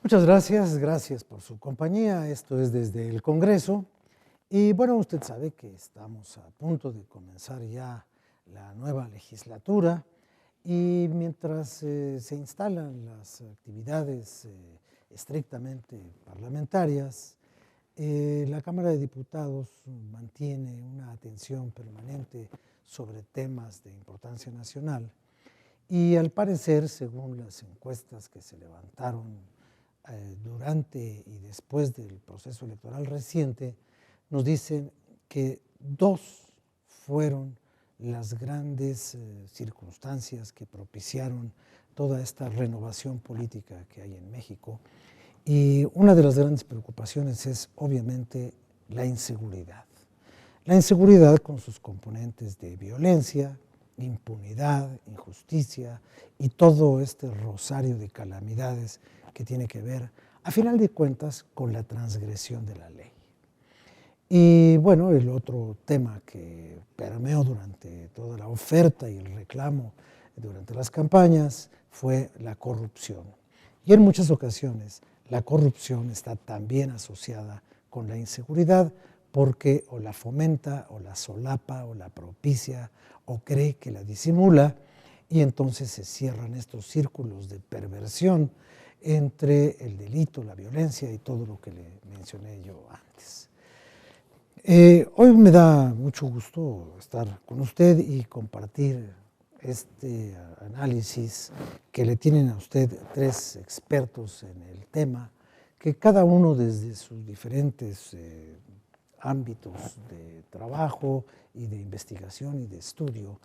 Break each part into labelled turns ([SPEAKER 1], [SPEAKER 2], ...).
[SPEAKER 1] Muchas gracias por su compañía. Esto es desde el Congreso. Y bueno, usted sabe que estamos a punto de comenzar ya la nueva legislatura y mientras se instalan las actividades estrictamente parlamentarias, la Cámara de Diputados mantiene una atención permanente sobre temas de importancia nacional y al parecer, según las encuestas que se levantaron durante y después del proceso electoral reciente, nos dicen que dos fueron las grandes circunstancias que propiciaron toda esta renovación política que hay en México. Y una de las grandes preocupaciones es obviamente la inseguridad. La inseguridad con sus componentes de violencia, impunidad, injusticia y todo este rosario de calamidades que tiene que ver, a final de cuentas, con la transgresión de la ley. Y bueno, el otro tema que permeó durante toda la oferta y el reclamo durante las campañas fue la corrupción. Y en muchas ocasiones la corrupción está también asociada con la inseguridad porque o la fomenta, o la solapa, o la propicia, o cree que la disimula, y entonces se cierran estos círculos de perversión entre el delito, la violencia y todo lo que le mencioné yo antes. Hoy me da mucho gusto estar con usted y compartir este análisis que le tienen a usted tres expertos en el tema, que cada uno desde sus diferentes ámbitos de trabajo y de investigación y de estudio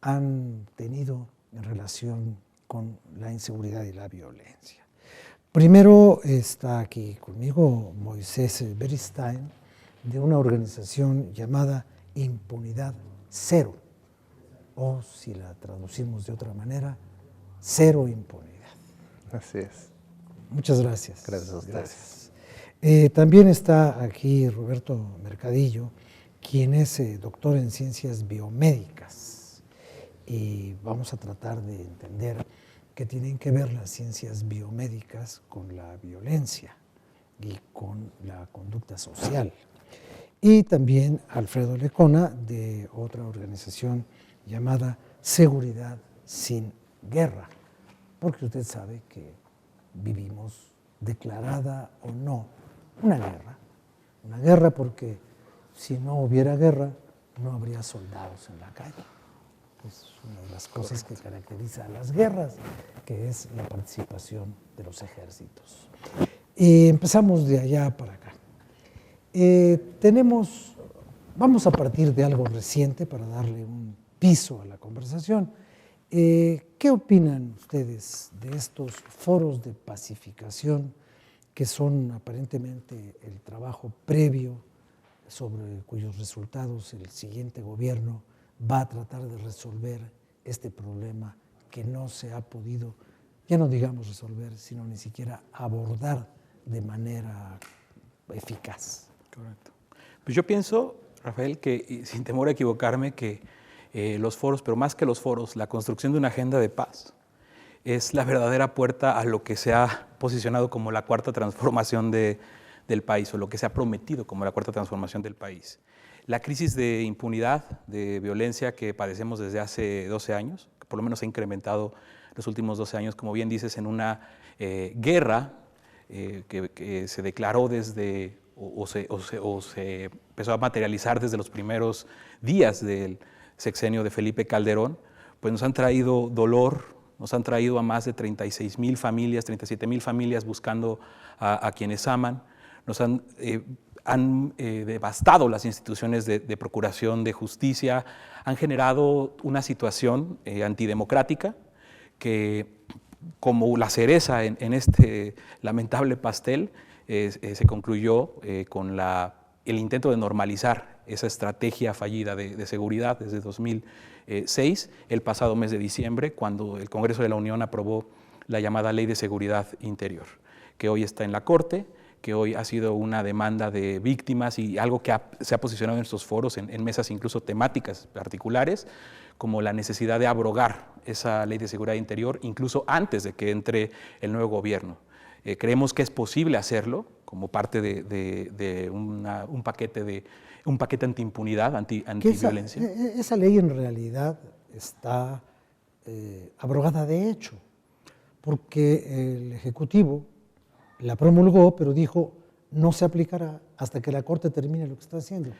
[SPEAKER 1] han tenido en relación con la inseguridad y la violencia. Primero está aquí conmigo Moisés Beristain, de una organización llamada Impunidad Cero, o si la traducimos de otra manera, Cero Impunidad.
[SPEAKER 2] Así es.
[SPEAKER 1] Muchas gracias.
[SPEAKER 2] Gracias a ustedes.
[SPEAKER 1] También está aquí Roberto Mercadillo, quien es doctor en ciencias biomédicas, y vamos a tratar de entender qué tienen que ver las ciencias biomédicas con la violencia y con la conducta social. Y también Alfredo Lecona, de otra organización llamada Seguridad Sin Guerra, porque usted sabe que vivimos, declarada o no, una guerra porque si no hubiera guerra no habría soldados en la calle. Es una de las cosas que caracteriza a las guerras, que es la participación de los ejércitos. Empezamos de allá para acá. Vamos a partir de algo reciente para darle un piso a la conversación. ¿Qué opinan ustedes de estos foros de pacificación que son aparentemente el trabajo previo sobre cuyos resultados el siguiente gobierno va a tratar de resolver este problema que no se ha podido, ya no digamos resolver, sino ni siquiera abordar de manera eficaz?
[SPEAKER 3] Correcto. Pues yo pienso, Rafael, que sin temor a equivocarme, que los foros, pero más que los foros, la construcción de una agenda de paz es la verdadera puerta a lo que se ha posicionado como la cuarta transformación del país, o lo que se ha prometido como la cuarta transformación del país. La crisis de impunidad, de violencia que padecemos desde hace 12 años, que por lo menos ha incrementado los últimos 12 años, como bien dices, en una guerra que se declaró desde, o se empezó a materializar desde los primeros días del sexenio de Felipe Calderón, pues nos han traído dolor, nos han traído a más de 36,000 familias, 37,000 familias buscando a quienes aman, nos han devastado las instituciones de procuración de justicia, han generado una situación antidemocrática que, como la cereza en este lamentable pastel, se concluyó con el intento de normalizar esa estrategia fallida de seguridad desde 2006, el pasado mes de diciembre, cuando el Congreso de la Unión aprobó la llamada Ley de Seguridad Interior, que hoy está en la Corte, que hoy ha sido una demanda de víctimas y algo que se ha posicionado en estos foros, en mesas incluso temáticas particulares, como la necesidad de abrogar esa Ley de Seguridad Interior, incluso antes de que entre el nuevo gobierno. Creemos que es posible hacerlo como parte de un paquete antiimpunidad, antiviolencia.
[SPEAKER 1] Esa ley en realidad está abrogada de hecho, porque el Ejecutivo la promulgó, pero dijo no se aplicará hasta que la Corte termine lo que está haciendo.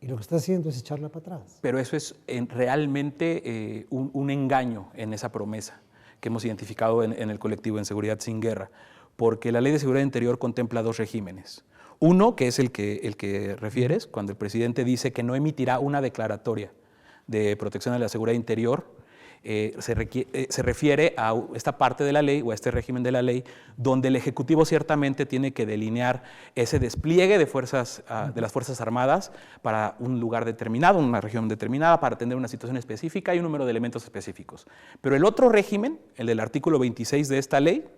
[SPEAKER 1] Y lo que está haciendo es echarla para atrás.
[SPEAKER 3] Pero eso es realmente un engaño en esa promesa que hemos identificado en el colectivo En Seguridad Sin Guerra, porque la Ley de Seguridad Interior contempla dos regímenes. Uno, que es el que refieres, cuando el presidente dice que no emitirá una declaratoria de protección de la seguridad interior, se refiere a esta parte de la ley o a este régimen de la ley donde el Ejecutivo ciertamente tiene que delinear ese despliegue de las Fuerzas Armadas para un lugar determinado, una región determinada, para atender una situación específica y un número de elementos específicos. Pero el otro régimen, el del artículo 26 de esta ley,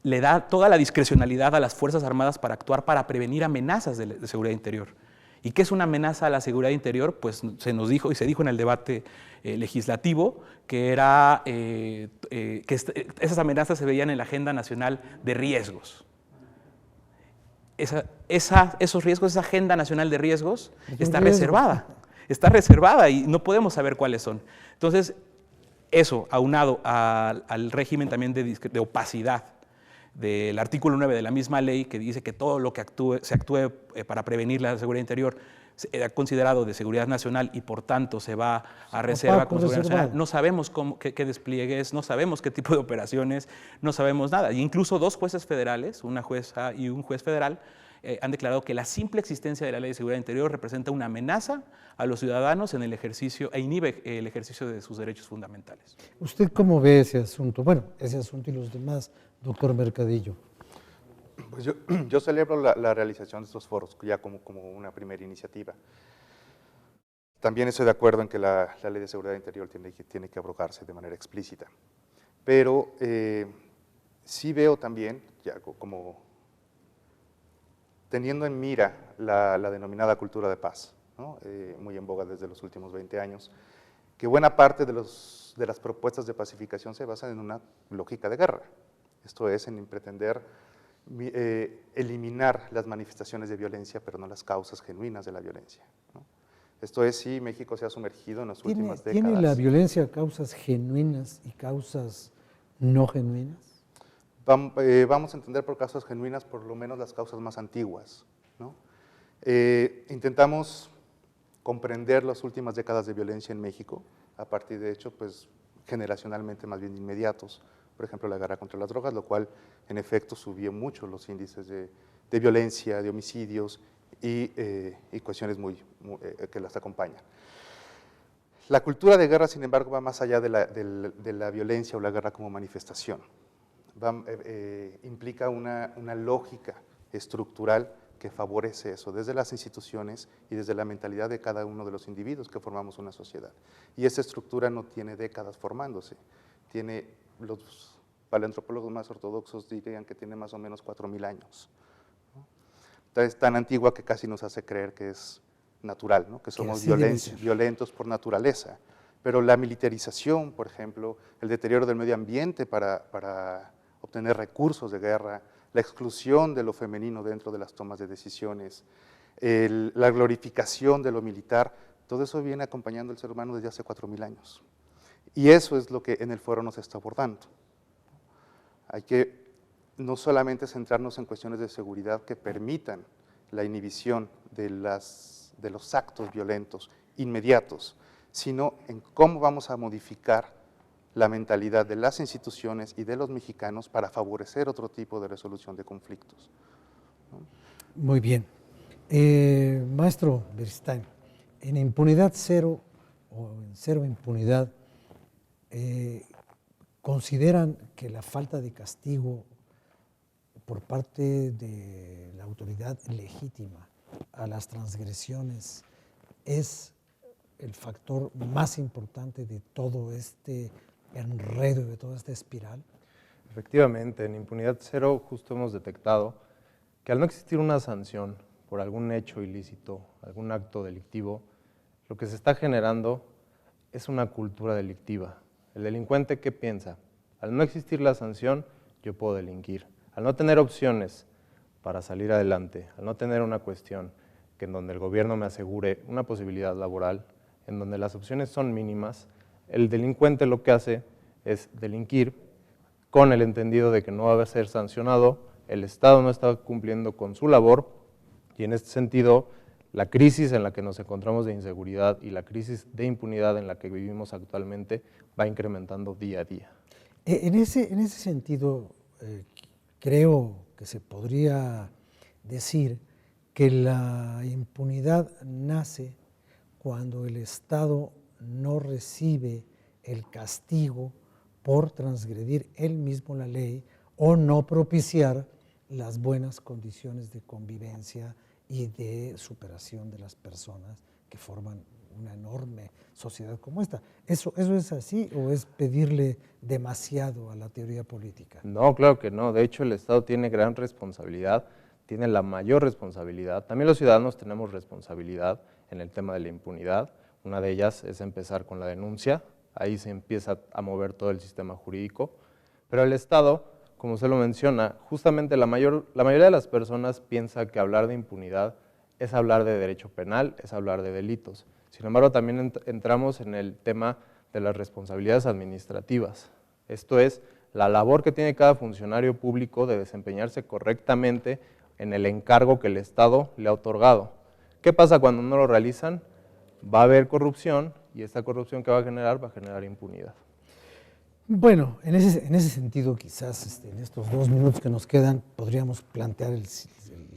[SPEAKER 3] le da toda la discrecionalidad a las Fuerzas Armadas para actuar para prevenir amenazas de seguridad interior. ¿Y qué es una amenaza a la seguridad interior? Pues se nos dijo y se dijo en el debate legislativo que esas amenazas se veían en la Agenda Nacional de Riesgos. Esos riesgos, esa Agenda Nacional de Riesgos está reservada y no podemos saber cuáles son. Entonces, eso aunado al régimen también de opacidad del artículo 9 de la misma ley, que dice que todo lo que se actúe para prevenir la seguridad interior era considerado de seguridad nacional y por tanto se va a reserva como seguridad nacional. No sabemos qué despliegue es, no sabemos qué tipo de operaciones, no sabemos nada. Y incluso dos jueces federales, una jueza y un juez federal, han declarado que la simple existencia de la Ley de Seguridad Interior representa una amenaza a los ciudadanos en el ejercicio e inhibe el ejercicio de sus derechos fundamentales.
[SPEAKER 1] ¿Usted cómo ve ese asunto? Bueno, ese asunto y los demás, doctor Mercadillo.
[SPEAKER 2] Pues yo celebro la realización de estos foros ya como una primera iniciativa. También estoy de acuerdo en que la Ley de Seguridad Interior tiene que abrogarse de manera explícita. Pero sí veo también, ya como teniendo en mira la denominada cultura de paz, ¿no? Muy en boga desde los últimos 20 años, que buena parte de las propuestas de pacificación se basan en una lógica de guerra. Esto es, en pretender eliminar las manifestaciones de violencia, pero no las causas genuinas de la violencia, ¿no? Esto es, sí, México se ha sumergido en las últimas décadas.
[SPEAKER 1] ¿Tiene la violencia causas genuinas y causas no genuinas?
[SPEAKER 2] Vamos a entender por causas genuinas por lo menos las causas más antiguas, ¿no? Intentamos comprender las últimas décadas de violencia en México a partir de hechos pues, generacionalmente más bien inmediatos. Por ejemplo, la guerra contra las drogas, lo cual en efecto subió mucho los índices de violencia, de homicidios y cuestiones que las acompañan. La cultura de guerra, sin embargo, va más allá de la violencia o la guerra como manifestación. Implica una lógica estructural que favorece eso, desde las instituciones y desde la mentalidad de cada uno de los individuos que formamos una sociedad. Y esa estructura no tiene décadas formándose, los paleoantropólogos más ortodoxos dirían que tiene más o menos 4.000 años, ¿no? Es tan antigua que casi nos hace creer que es natural, ¿no? Que somos violentos por naturaleza. Pero la militarización, por ejemplo, el deterioro del medio ambiente para obtener recursos de guerra, la exclusión de lo femenino dentro de las tomas de decisiones, la glorificación de lo militar, todo eso viene acompañando al ser humano desde hace 4.000 años. Y eso es lo que en el foro nos está abordando. Hay que no solamente centrarnos en cuestiones de seguridad que permitan la inhibición de los actos violentos inmediatos, sino en cómo vamos a modificar la mentalidad de las instituciones y de los mexicanos para favorecer otro tipo de resolución de conflictos, ¿no?
[SPEAKER 1] Muy bien. Maestro Beristain, en impunidad cero o en cero impunidad, ¿consideran que la falta de castigo por parte de la autoridad legítima a las transgresiones es el factor más importante de todo este enredo, de toda esta espiral?
[SPEAKER 4] Efectivamente, en impunidad cero justo hemos detectado que al no existir una sanción por algún hecho ilícito, algún acto delictivo, lo que se está generando es una cultura delictiva. El delincuente, ¿qué piensa? Al no existir la sanción, yo puedo delinquir. Al no tener opciones para salir adelante, al no tener una cuestión que en donde el gobierno me asegure una posibilidad laboral, en donde las opciones son mínimas, el delincuente lo que hace es delinquir con el entendido de que no va a ser sancionado, el Estado no está cumpliendo con su labor y en este sentido la crisis en la que nos encontramos de inseguridad y la crisis de impunidad en la que vivimos actualmente va incrementando día a día.
[SPEAKER 1] En ese sentido, creo que se podría decir que la impunidad nace cuando el Estado no recibe el castigo por transgredir él mismo la ley o no propiciar las buenas condiciones de convivencia y de superación de las personas que forman una enorme sociedad como esta. ¿Eso es así o es pedirle demasiado a la teoría política?
[SPEAKER 4] No, claro que no. De hecho, el Estado tiene gran responsabilidad, tiene la mayor responsabilidad. También los ciudadanos tenemos responsabilidad en el tema de la impunidad. Una de ellas es empezar con la denuncia. Ahí se empieza a mover todo el sistema jurídico. Pero el Estado, como usted lo menciona, justamente la mayoría de las personas piensa que hablar de impunidad es hablar de derecho penal, es hablar de delitos. Sin embargo, también entramos en el tema de las responsabilidades administrativas. Esto es la labor que tiene cada funcionario público de desempeñarse correctamente en el encargo que el Estado le ha otorgado. ¿Qué pasa cuando no lo realizan? Va a haber corrupción y esta corrupción que va a generar impunidad.
[SPEAKER 1] Bueno, en ese sentido, quizás en estos 2 minutos que nos quedan, podríamos plantear el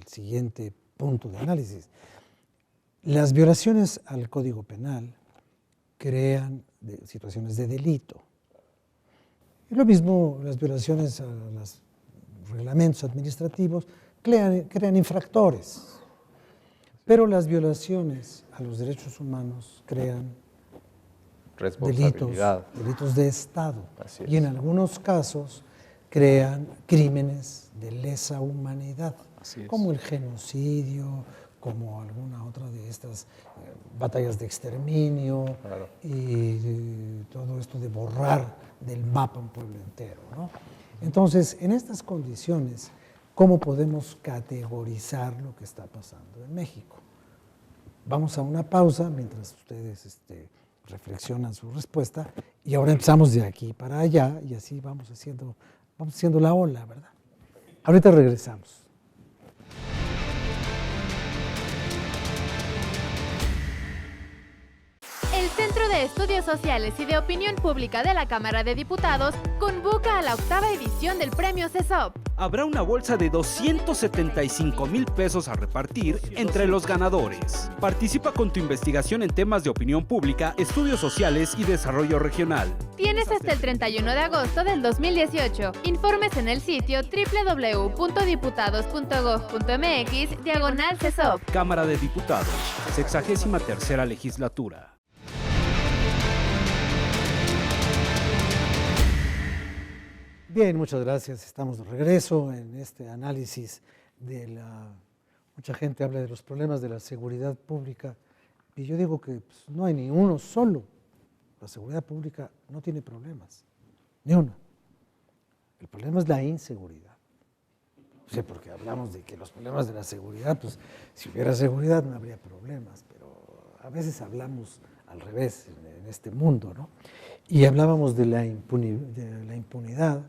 [SPEAKER 1] siguiente punto de análisis. Las violaciones al Código Penal crean situaciones de delito. Y lo mismo, las violaciones a los reglamentos administrativos crean infractores. Pero las violaciones a los derechos humanos crean delitos de Estado. Y en algunos casos crean crímenes de lesa humanidad, como el genocidio, como alguna otra de estas batallas de exterminio, claro, y todo esto de borrar del mapa un pueblo entero, ¿no? Entonces, en estas condiciones, ¿cómo podemos categorizar lo que está pasando en México? Vamos a una pausa mientras ustedes reflexionan su respuesta y ahora empezamos de aquí para allá y así vamos haciendo la ola, ¿verdad? Ahorita regresamos.
[SPEAKER 5] El Centro de Estudios Sociales y de Opinión Pública de la Cámara de Diputados convoca a la 8ª edición del Premio CESOP.
[SPEAKER 6] Habrá una bolsa de 275,000 pesos a repartir entre los ganadores. Participa con tu investigación en temas de opinión pública, estudios sociales y desarrollo regional.
[SPEAKER 5] Tienes hasta el 31 de agosto del 2018. Informes en el sitio www.diputados.gov.mx/CESOP.
[SPEAKER 6] Cámara de Diputados, 63ª legislatura.
[SPEAKER 1] Bien, muchas gracias. Estamos de regreso en este análisis mucha gente habla de los problemas de la seguridad pública y yo digo que no hay ni uno solo. La seguridad pública no tiene problemas, ni uno. El problema es la inseguridad. Sí, porque hablamos de que los problemas de la seguridad, pues si hubiera seguridad no habría problemas, pero a veces hablamos al revés en este mundo, ¿no? Y hablábamos de la impunidad.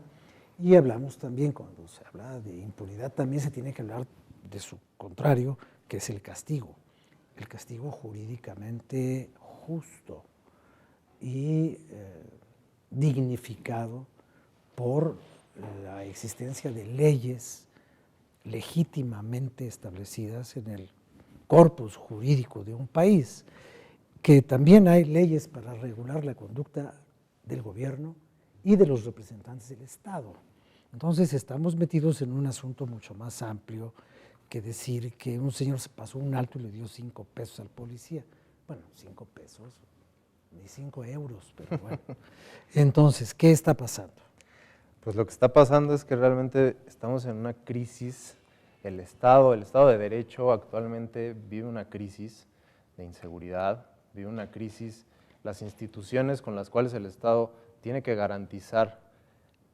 [SPEAKER 1] Y hablamos también, cuando se habla de impunidad, también se tiene que hablar de su contrario, que es el castigo jurídicamente justo y dignificado por la existencia de leyes legítimamente establecidas en el corpus jurídico de un país, que también hay leyes para regular la conducta del gobierno y de los representantes del Estado. Entonces estamos metidos en un asunto mucho más amplio que decir que un señor se pasó un alto y le dio 5 pesos al policía. Bueno, 5 pesos, ni 5 euros, pero bueno. Entonces, ¿qué está pasando?
[SPEAKER 4] Pues lo que está pasando es que realmente estamos en una crisis. El Estado de Derecho actualmente vive una crisis de inseguridad, vive una crisis, las instituciones con las cuales el Estado tiene que garantizar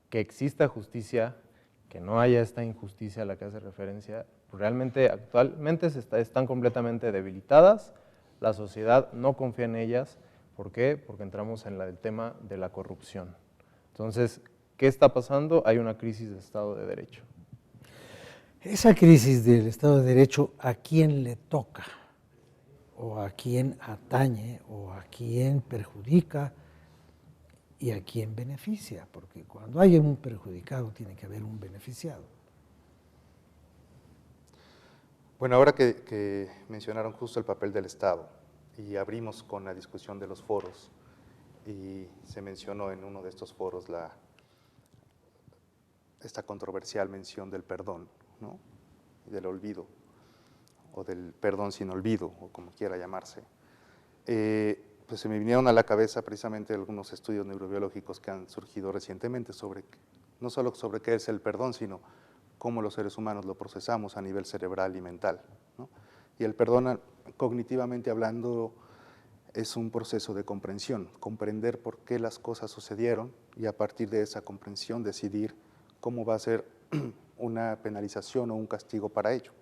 [SPEAKER 4] que exista justicia, que no haya esta injusticia a la que hace referencia, realmente actualmente están completamente debilitadas, la sociedad no confía en ellas. ¿Por qué? Porque entramos en el tema de la corrupción. Entonces, ¿qué está pasando? Hay una crisis de Estado de Derecho.
[SPEAKER 1] Esa crisis del Estado de Derecho, ¿a quién le toca? ¿O a quién atañe? ¿O a quién perjudica? ¿Y a quién beneficia? Porque cuando hay un perjudicado tiene que haber un beneficiado.
[SPEAKER 2] Bueno, ahora que mencionaron justo el papel del Estado y abrimos con la discusión de los foros y se mencionó en uno de estos foros esta controversial mención del perdón, ¿no? Y del olvido, o del perdón sin olvido, o como quiera llamarse. Pues se me vinieron a la cabeza precisamente algunos estudios neurobiológicos que han surgido recientemente sobre, no solo sobre qué es el perdón, sino cómo los seres humanos lo procesamos a nivel cerebral y mental, ¿no? Y el perdón, cognitivamente hablando, es un proceso de comprensión, comprender por qué las cosas sucedieron y a partir de esa comprensión decidir cómo va a ser una penalización o un castigo para ello.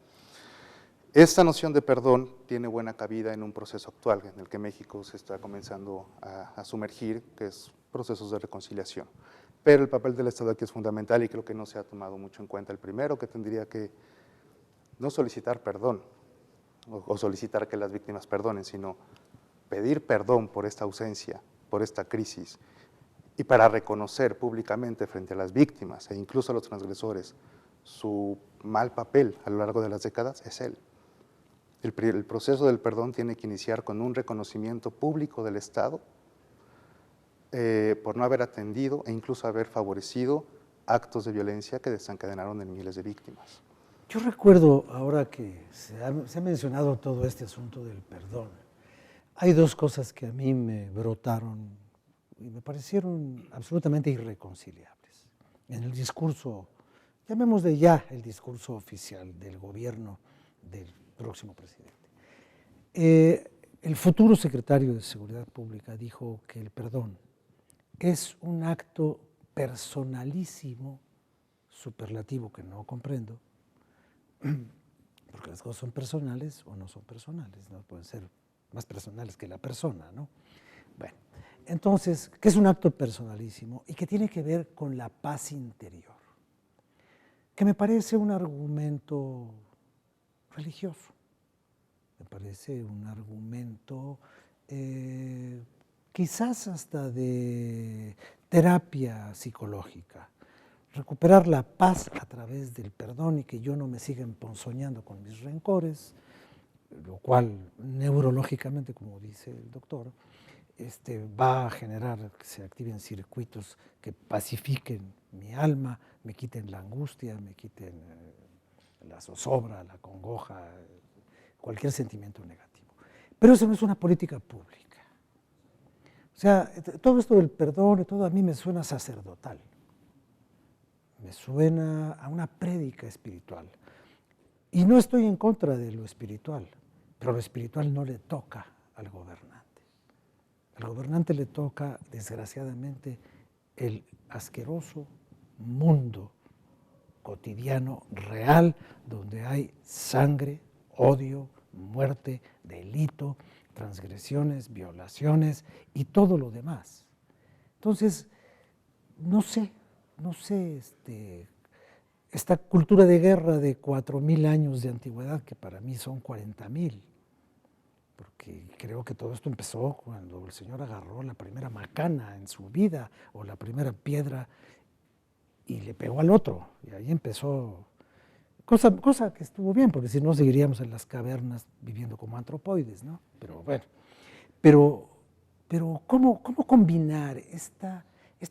[SPEAKER 2] Esta noción de perdón tiene buena cabida en un proceso actual en el que México se está comenzando a sumergir, que es procesos de reconciliación. Pero el papel del Estado aquí es fundamental y creo que no se ha tomado mucho en cuenta. El primero, que tendría que no solicitar perdón o solicitar que las víctimas perdonen, sino pedir perdón por esta ausencia, por esta crisis, y para reconocer públicamente frente a las víctimas e incluso a los transgresores su mal papel a lo largo de las décadas, es él. El proceso del perdón tiene que iniciar con un reconocimiento público del Estado por no haber atendido e incluso haber favorecido actos de violencia que desencadenaron en miles de víctimas.
[SPEAKER 1] Yo recuerdo, ahora que se ha mencionado todo este asunto del perdón, hay dos cosas que a mí me brotaron y me parecieron absolutamente irreconciliables. En el discurso, llamémosle ya el discurso oficial del gobierno del próximo presidente. El futuro secretario de Seguridad Pública dijo que el perdón es un acto personalísimo, superlativo que no comprendo, porque las cosas son personales o no son personales, no pueden ser más personales que la persona, ¿no? Bueno, entonces, que es un acto personalísimo y que tiene que ver con la paz interior, que me parece un argumento religioso, me parece un argumento quizás hasta de terapia psicológica, recuperar la paz a través del perdón y que yo no me siga emponzoñando con mis rencores, lo cual neurológicamente, como dice el doctor, va a generar que se activen circuitos que pacifiquen mi alma, me quiten la angustia, me quiten la zozobra, la congoja, cualquier sentimiento negativo. Pero eso no es una política pública. O sea, todo esto del perdón, todo a mí me suena sacerdotal, me suena a una prédica espiritual. Y no estoy en contra de lo espiritual, pero lo espiritual no le toca al gobernante. Al gobernante le toca, desgraciadamente, el asqueroso mundo cotidiano, real, donde hay sangre, odio, muerte, delito, transgresiones, violaciones y todo lo demás. Entonces, no sé, esta cultura de guerra de 4.000 años de antigüedad, que para mí son 40.000, porque creo que todo esto empezó cuando el Señor agarró la primera macana en su vida o la primera piedra y le pegó al otro, y ahí empezó, cosa que estuvo bien, porque si no seguiríamos en las cavernas viviendo como antropoides, ¿no? Pero bueno, pero ¿cómo combinar esta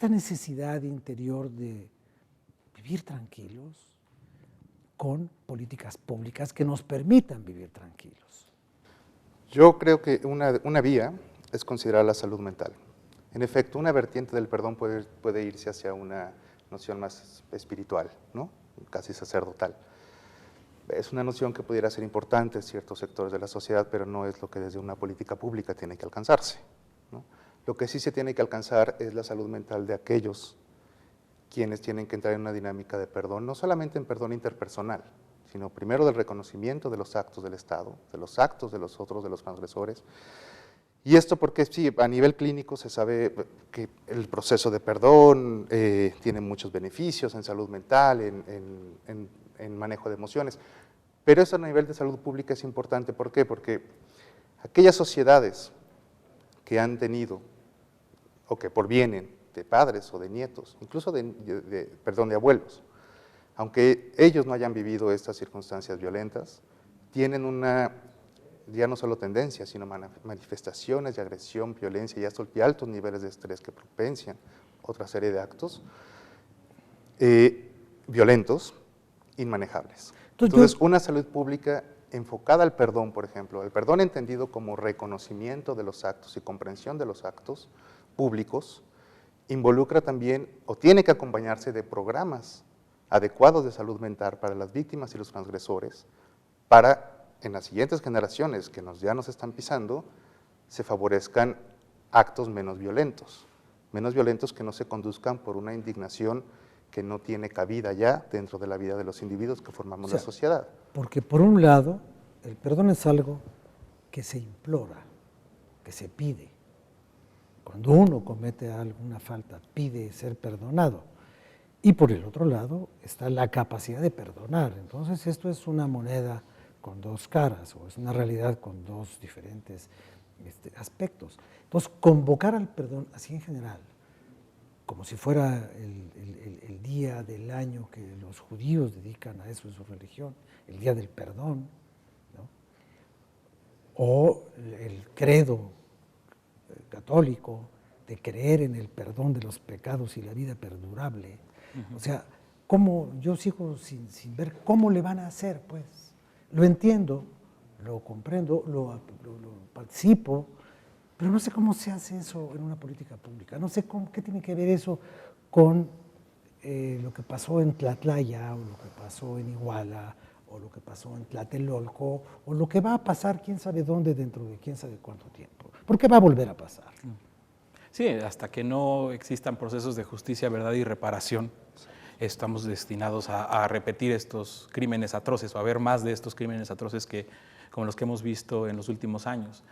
[SPEAKER 1] necesidad interior de vivir tranquilos con políticas públicas que nos permitan vivir tranquilos?
[SPEAKER 2] Yo creo que una vía es considerar la salud mental. En efecto, una vertiente del perdón puede irse hacia una noción más espiritual, ¿no? Casi sacerdotal. Es una noción que pudiera ser importante en ciertos sectores de la sociedad, pero no es lo que desde una política pública tiene que alcanzarse, ¿no? Lo que sí se tiene que alcanzar es la salud mental de aquellos quienes tienen que entrar en una dinámica de perdón, no solamente en perdón interpersonal, sino primero del reconocimiento de los actos del Estado, de los actos de los otros, de los transgresores. Y esto porque sí, a nivel clínico se sabe que el proceso de perdón tiene muchos beneficios en salud mental, en manejo de emociones, pero eso a nivel de salud pública es importante. ¿Por qué? Porque aquellas sociedades que han tenido, o que provienen de padres o de nietos, incluso de abuelos, aunque ellos no hayan vivido estas circunstancias violentas, tienen una, ya no solo tendencias, sino manifestaciones de agresión, violencia y altos niveles de estrés que propensian otra serie de actos violentos, inmanejables. Entonces, una salud pública enfocada al perdón, por ejemplo, el perdón entendido como reconocimiento de los actos y comprensión de los actos públicos, involucra también, o tiene que acompañarse de programas adecuados de salud mental para las víctimas y los transgresores, para en las siguientes generaciones que ya nos están pisando, se favorezcan actos menos violentos que no se conduzcan por una indignación que no tiene cabida ya dentro de la vida de los individuos que formamos la sociedad.
[SPEAKER 1] Porque por un lado, el perdón es algo que se implora, que se pide. Cuando uno comete alguna falta, pide ser perdonado. Y por el otro lado está la capacidad de perdonar. Entonces esto es una moneda con dos caras, o es una realidad con dos diferentes aspectos. Entonces, convocar al perdón así en general, como si fuera el día del año que los judíos dedican a eso en su religión, el día del perdón, ¿no? O el credo católico de creer en el perdón de los pecados y la vida perdurable. O sea, ¿cómo? Yo sigo sin ver cómo le van a hacer, pues. Lo entiendo, lo comprendo, lo participo, pero no sé cómo se hace eso en una política pública. No sé qué tiene que ver eso con lo que pasó en Tlatlaya, o lo que pasó en Iguala, o lo que pasó en Tlatelolco, o lo que va a pasar quién sabe dónde dentro de quién sabe cuánto tiempo. ¿Por qué va a volver a pasar?
[SPEAKER 3] Sí, hasta que no existan procesos de justicia, verdad y reparación, estamos destinados a repetir estos crímenes atroces, o a ver más de estos crímenes atroces como los que hemos visto en los últimos años.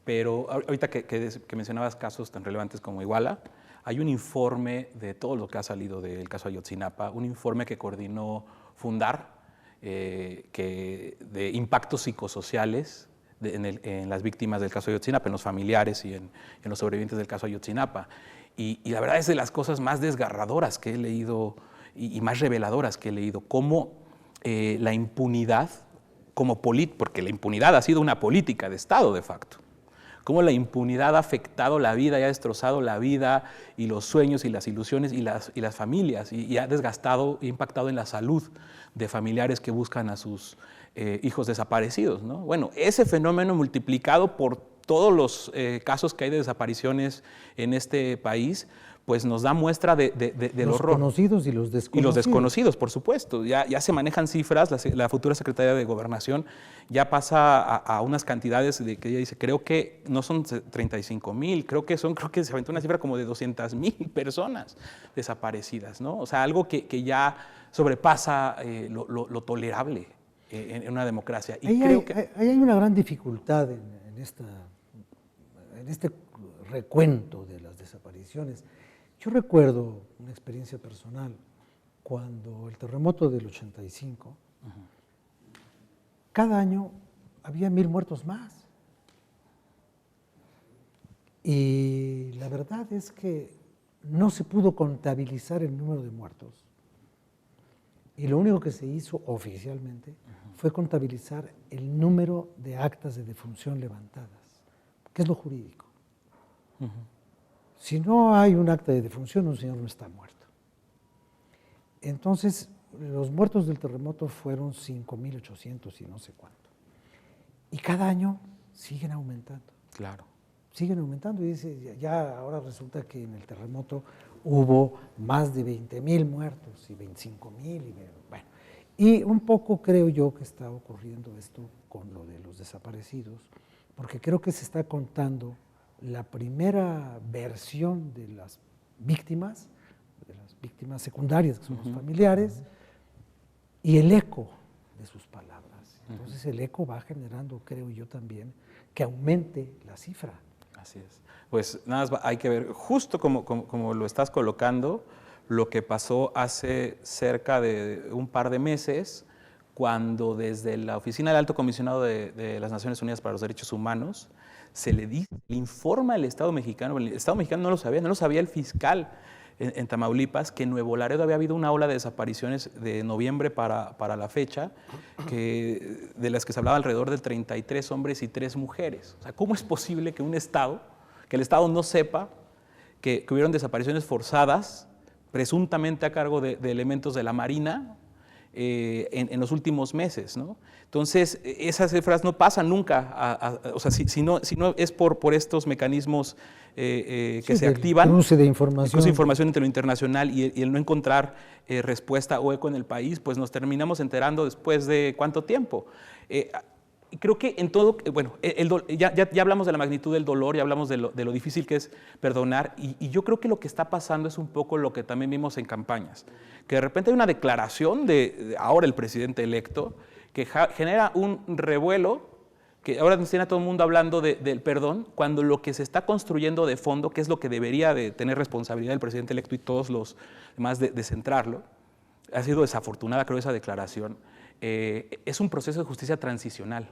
[SPEAKER 3] Pero ahorita que mencionabas casos tan relevantes como Iguala, hay un informe de todo lo que ha salido del caso Ayotzinapa, un informe que coordinó Fundar, de impactos psicosociales en las víctimas del caso Ayotzinapa, en los familiares y en los sobrevivientes del caso Ayotzinapa. Y la verdad es de las cosas más desgarradoras que he leído y más reveladoras que he leído, cómo la impunidad, porque la impunidad ha sido una política de Estado de facto, cómo la impunidad ha afectado la vida y ha destrozado la vida y los sueños y las ilusiones y las familias, y ha desgastado e impactado en la salud de familiares que buscan a sus hijos desaparecidos, ¿no? Bueno, ese fenómeno multiplicado por todos los casos que hay de desapariciones en este país, pues nos da muestra del horror.
[SPEAKER 1] Los conocidos y los desconocidos.
[SPEAKER 3] Y los desconocidos, por supuesto. Ya se manejan cifras, la futura Secretaría de Gobernación ya pasa a unas cantidades de que ella dice, creo que no son 35,000, creo que se aventó una cifra como de 200,000 personas desaparecidas, ¿no? O sea, algo que ya sobrepasa lo tolerable en una democracia. Y
[SPEAKER 1] hay una gran dificultad en este recuento de las desapariciones. Yo recuerdo una experiencia personal, cuando el terremoto del 85, cada año había 1,000 muertos más. Y la verdad es que no se pudo contabilizar el número de muertos. Y lo único que se hizo oficialmente fue contabilizar el número de actas de defunción levantadas, que es lo jurídico. Si no hay un acta de defunción, un señor no está muerto. Entonces, los muertos del terremoto fueron 5,800 y no sé cuánto. Y cada año siguen aumentando.
[SPEAKER 3] Claro.
[SPEAKER 1] Siguen aumentando y dice, ya ahora resulta que en el terremoto hubo más de 20,000 muertos y 25,000. Bueno, y un poco creo yo que está ocurriendo esto con lo de los desaparecidos, porque creo que se está contando la primera versión de las víctimas, de las víctimas secundarias, que son los familiares, y el eco de sus palabras. Entonces el eco va generando, creo yo también, que aumente la cifra.
[SPEAKER 3] Así es. Pues nada más hay que ver, justo como lo estás colocando, lo que pasó hace cerca de un par de meses, cuando desde la Oficina del Alto Comisionado de las Naciones Unidas para los Derechos Humanos se le informa al Estado mexicano, el Estado mexicano no lo sabía el fiscal en Tamaulipas, que en Nuevo Laredo había habido una ola de desapariciones de noviembre para la fecha, de las que se hablaba alrededor de 33 hombres y 3 mujeres. O sea, ¿cómo es posible que el Estado no sepa que hubieron desapariciones forzadas, presuntamente a cargo de elementos de la Marina, en los últimos meses, ¿no? Entonces, esas cifras no pasan nunca, o sea, si no es por estos mecanismos que se activan,
[SPEAKER 1] cruce de información
[SPEAKER 3] entre lo internacional y el no encontrar respuesta o eco en el país, pues nos terminamos enterando después de ¿cuánto tiempo? Creo que en todo, bueno, ya hablamos de la magnitud del dolor, ya hablamos de lo difícil que es perdonar, y yo creo que lo que está pasando es un poco lo que también vimos en campañas, que de repente hay una declaración de ahora el presidente electo que genera un revuelo, que ahora nos tiene a todo el mundo hablando del perdón, cuando lo que se está construyendo de fondo, que es lo que debería de tener responsabilidad el presidente electo y todos los demás de centrarlo, ha sido desafortunada, creo, esa declaración. Es un proceso de justicia transicional,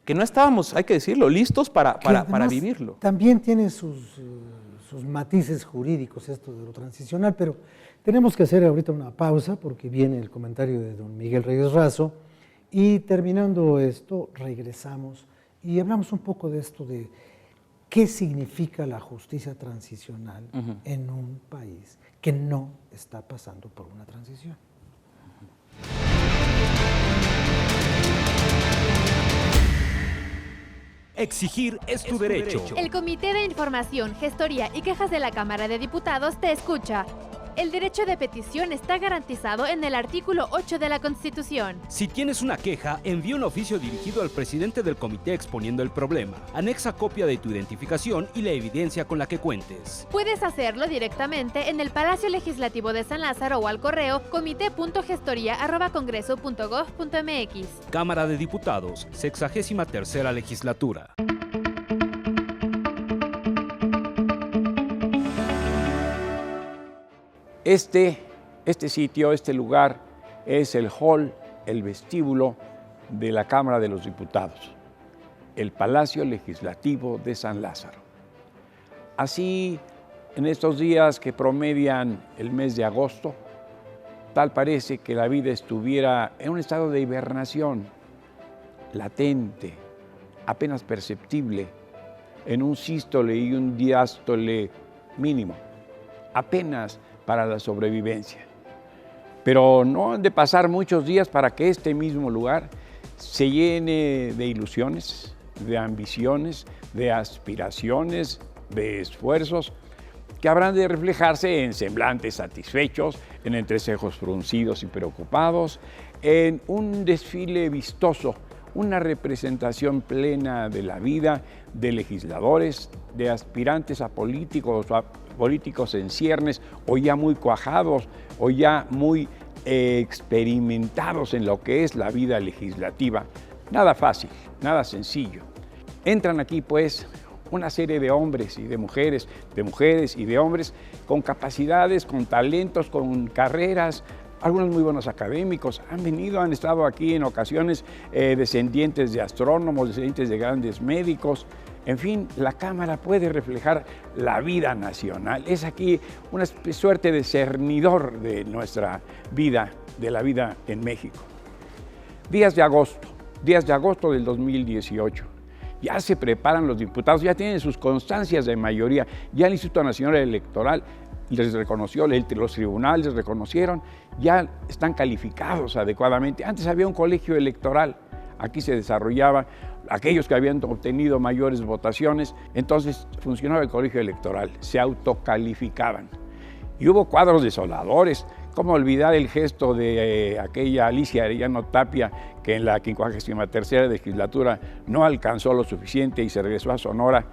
[SPEAKER 3] que no estábamos, hay que decirlo, listos para vivirlo.
[SPEAKER 1] También tiene sus matices jurídicos esto de lo transicional, pero tenemos que hacer ahorita una pausa porque viene el comentario de don Miguel Reyes Razo, y terminando esto regresamos y hablamos un poco de esto de qué significa la justicia transicional en un país que no está pasando por una transición.
[SPEAKER 6] Exigir es tu derecho.
[SPEAKER 5] El Comité de Información, Gestoría y Quejas de la Cámara de Diputados te escucha. El derecho de petición está garantizado en el artículo 8 de la Constitución.
[SPEAKER 6] Si tienes una queja, envía un oficio dirigido al presidente del comité exponiendo el problema. Anexa copia de tu identificación y la evidencia con la que cuentes.
[SPEAKER 5] Puedes hacerlo directamente en el Palacio Legislativo de San Lázaro o al correo comité.gestoría@congreso.gov.mx.
[SPEAKER 6] Cámara de Diputados, 63ª Legislatura.
[SPEAKER 7] Este sitio, este lugar, es el hall, el vestíbulo de la Cámara de los Diputados, el Palacio Legislativo de San Lázaro. Así, en estos días que promedian el mes de agosto, tal parece que la vida estuviera en un estado de hibernación, latente, apenas perceptible, en un sístole y un diástole mínimo, apenas para la sobrevivencia. Pero no han de pasar muchos días para que este mismo lugar se llene de ilusiones, de ambiciones, de aspiraciones, de esfuerzos que habrán de reflejarse en semblantes satisfechos, en entrecejos fruncidos y preocupados, en un desfile vistoso, una representación plena de la vida de legisladores, de aspirantes a políticos en ciernes, o ya muy cuajados, o ya muy experimentados en lo que es la vida legislativa. Nada fácil, nada sencillo. Entran aquí, pues, una serie de hombres y de mujeres y de hombres con capacidades, con talentos, con carreras, algunos muy buenos académicos. Han estado aquí en ocasiones descendientes de astrónomos, descendientes de grandes médicos. En fin, la Cámara puede reflejar la vida nacional. Es aquí una suerte de cernidor de nuestra vida, de la vida en México. Días de agosto del 2018. Ya se preparan los diputados, ya tienen sus constancias de mayoría. Ya el Instituto Nacional Electoral les reconoció, los tribunales les reconocieron, ya están calificados adecuadamente. Antes había un colegio electoral, aquí se desarrollaba aquellos que habían obtenido mayores votaciones, entonces funcionaba el colegio electoral, se autocalificaban. Y hubo cuadros desoladores. ¿Cómo olvidar el gesto de aquella Alicia Arellano Tapia, que en la 53ª legislatura no alcanzó lo suficiente y se regresó a Sonora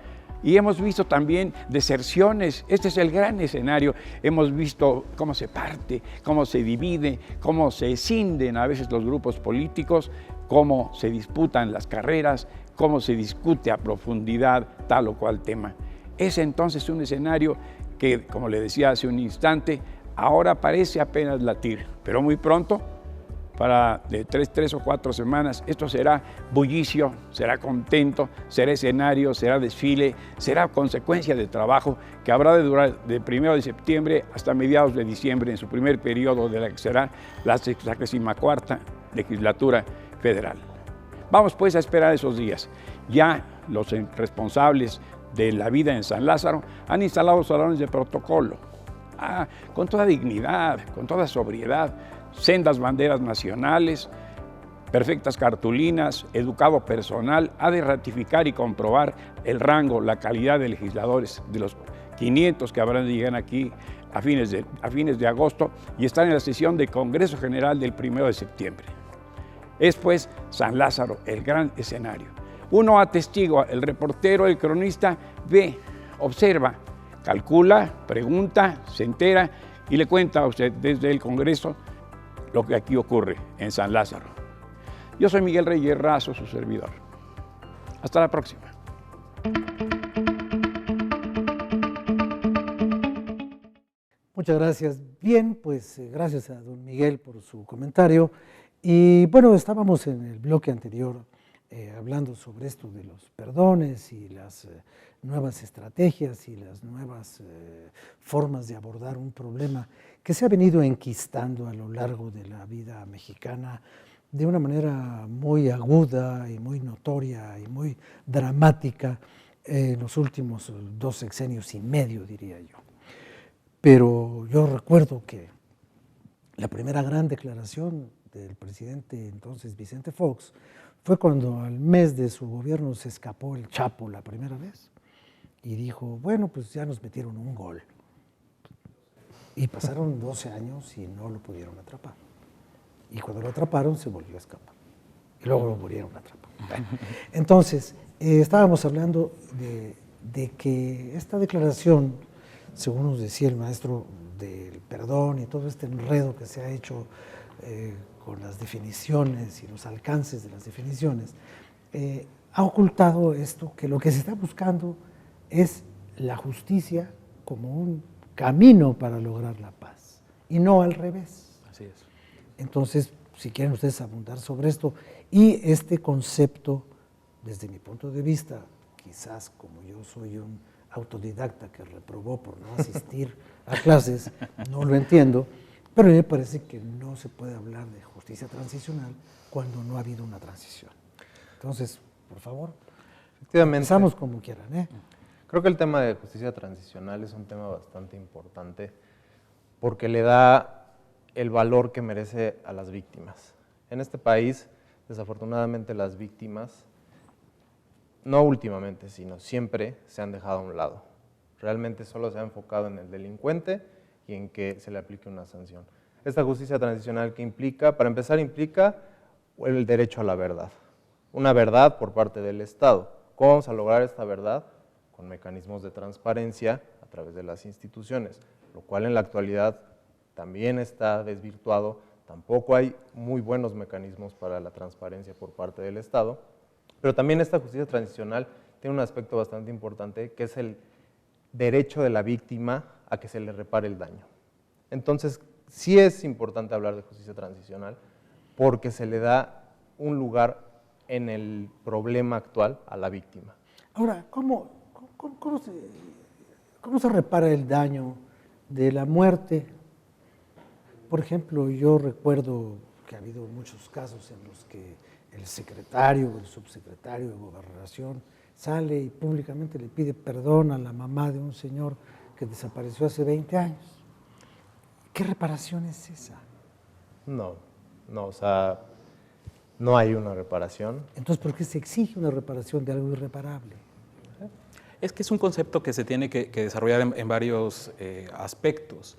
[SPEAKER 7] Y hemos visto también deserciones. Este es el gran escenario. Hemos visto cómo se parte, cómo se divide, cómo se escinden a veces los grupos políticos, cómo se disputan las carreras, cómo se discute a profundidad tal o cual tema. Es entonces un escenario que, como le decía hace un instante, ahora parece apenas latir, pero muy pronto, de 3 o 4 semanas, esto será bullicio, será contento, será escenario, será desfile, será consecuencia de trabajo que habrá de durar de 1 de septiembre hasta mediados de diciembre, en su primer periodo de la que será la 64ª legislatura federal. Vamos pues a esperar esos días. Ya los responsables de la vida en San Lázaro han instalado salones de protocolo, con toda dignidad, con toda sobriedad, sendas banderas nacionales, perfectas cartulinas, educado personal, ha de ratificar y comprobar el rango, la calidad de legisladores, de los 500 que habrán de llegar aquí a fines de agosto y están en la sesión del Congreso General del 1 de septiembre. Es pues San Lázaro el gran escenario. Uno atestigua, el reportero, el cronista ve, observa, calcula, pregunta, se entera y le cuenta a usted desde el Congreso lo que aquí ocurre en San Lázaro. Yo soy Miguel Reyes Razo, su servidor. Hasta la próxima.
[SPEAKER 1] Muchas gracias. Bien, pues gracias a don Miguel por su comentario. Y bueno, estábamos en el bloque anterior hablando sobre esto de los perdones y las nuevas estrategias y las nuevas formas de abordar un problema que se ha venido enquistando a lo largo de la vida mexicana de una manera muy aguda y muy notoria y muy dramática en los últimos 2 sexenios y medio, diría yo. Pero yo recuerdo que la primera gran declaración del presidente entonces Vicente Fox fue cuando al mes de su gobierno se escapó el Chapo la primera vez y dijo, bueno, pues ya nos metieron un gol. Y pasaron 12 años y no lo pudieron atrapar. Y cuando lo atraparon se volvió a escapar. Y luego lo volvieron a atrapar. Bueno, entonces, estábamos hablando de que esta declaración, según nos decía el maestro, del perdón y todo este enredo que se ha hecho con las definiciones y los alcances de las definiciones, ha ocultado esto, que lo que se está buscando es la justicia como un camino para lograr la paz, y no al revés.
[SPEAKER 3] Así es.
[SPEAKER 1] Entonces, si quieren ustedes abundar sobre esto, y este concepto, desde mi punto de vista, quizás como yo soy un autodidacta que reprobó por no asistir a clases, no lo entiendo, pero a mí me parece que no se puede hablar de justicia transicional cuando no ha habido una transición. Entonces, por favor, empezamos como quieran.
[SPEAKER 4] Creo que el tema de justicia transicional es un tema bastante importante porque le da el valor que merece a las víctimas. En este país, desafortunadamente, las víctimas, no últimamente, sino siempre, se han dejado a un lado. Realmente solo se ha enfocado en el delincuente y en que se le aplique una sanción. Esta justicia transicional que implica, para empezar, implica el derecho a la verdad. Una verdad por parte del Estado. ¿Cómo vamos a lograr esta verdad? Con mecanismos de transparencia a través de las instituciones, lo cual en la actualidad también está desvirtuado. Tampoco hay muy buenos mecanismos para la transparencia por parte del Estado, pero también esta justicia transicional tiene un aspecto bastante importante, que es el derecho de la víctima a que se le repare el daño. Entonces, sí es importante hablar de justicia transicional porque se le da un lugar en el problema actual a la víctima.
[SPEAKER 1] Ahora, ¿cómo se repara el daño de la muerte? Por ejemplo, yo recuerdo que ha habido muchos casos en los que el secretario o el subsecretario de Gobernación sale y públicamente le pide perdón a la mamá de un señor que desapareció hace 20 años. ¿Qué reparación es esa?
[SPEAKER 4] No, o sea, no hay una reparación.
[SPEAKER 1] Entonces, ¿por qué se exige una reparación de algo irreparable?
[SPEAKER 3] Es que es un concepto que se tiene que desarrollar en varios aspectos.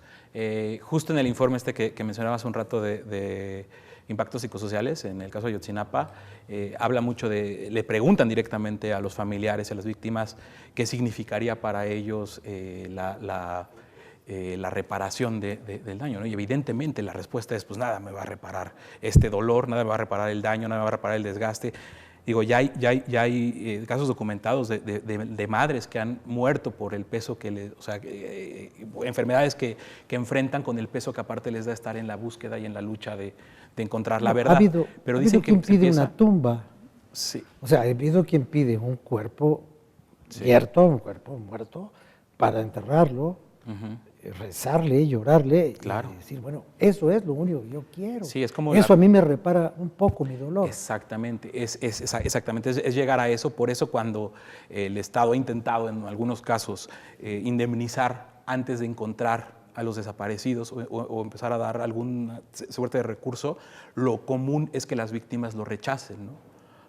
[SPEAKER 3] Justo en el informe que mencionaba hace un rato de impactos psicosociales, en el caso de Ayotzinapa, habla mucho le preguntan directamente a los familiares y a las víctimas qué significaría para ellos la reparación del daño, ¿no? Y evidentemente la respuesta es, pues nada me va a reparar este dolor, nada me va a reparar el daño, nada me va a reparar el desgaste. Digo, ya hay casos documentados de madres que han muerto por el peso enfermedades que enfrentan con el peso que aparte les da estar en la búsqueda y en la lucha de encontrar la verdad.
[SPEAKER 1] Pero dicen que quien pide una tumba.
[SPEAKER 3] Sí.
[SPEAKER 1] O sea, ha habido quien pide un cuerpo muerto, para enterrarlo, rezarle, llorarle,
[SPEAKER 3] claro,
[SPEAKER 1] y decir, bueno, eso es lo único que yo quiero.
[SPEAKER 3] Sí, es como
[SPEAKER 1] eso a mí me repara un poco mi dolor.
[SPEAKER 3] Exactamente, es llegar a eso. Por eso cuando el Estado ha intentado en algunos casos indemnizar antes de encontrar a los desaparecidos o empezar a dar alguna suerte de recurso, lo común es que las víctimas lo rechacen, ¿no?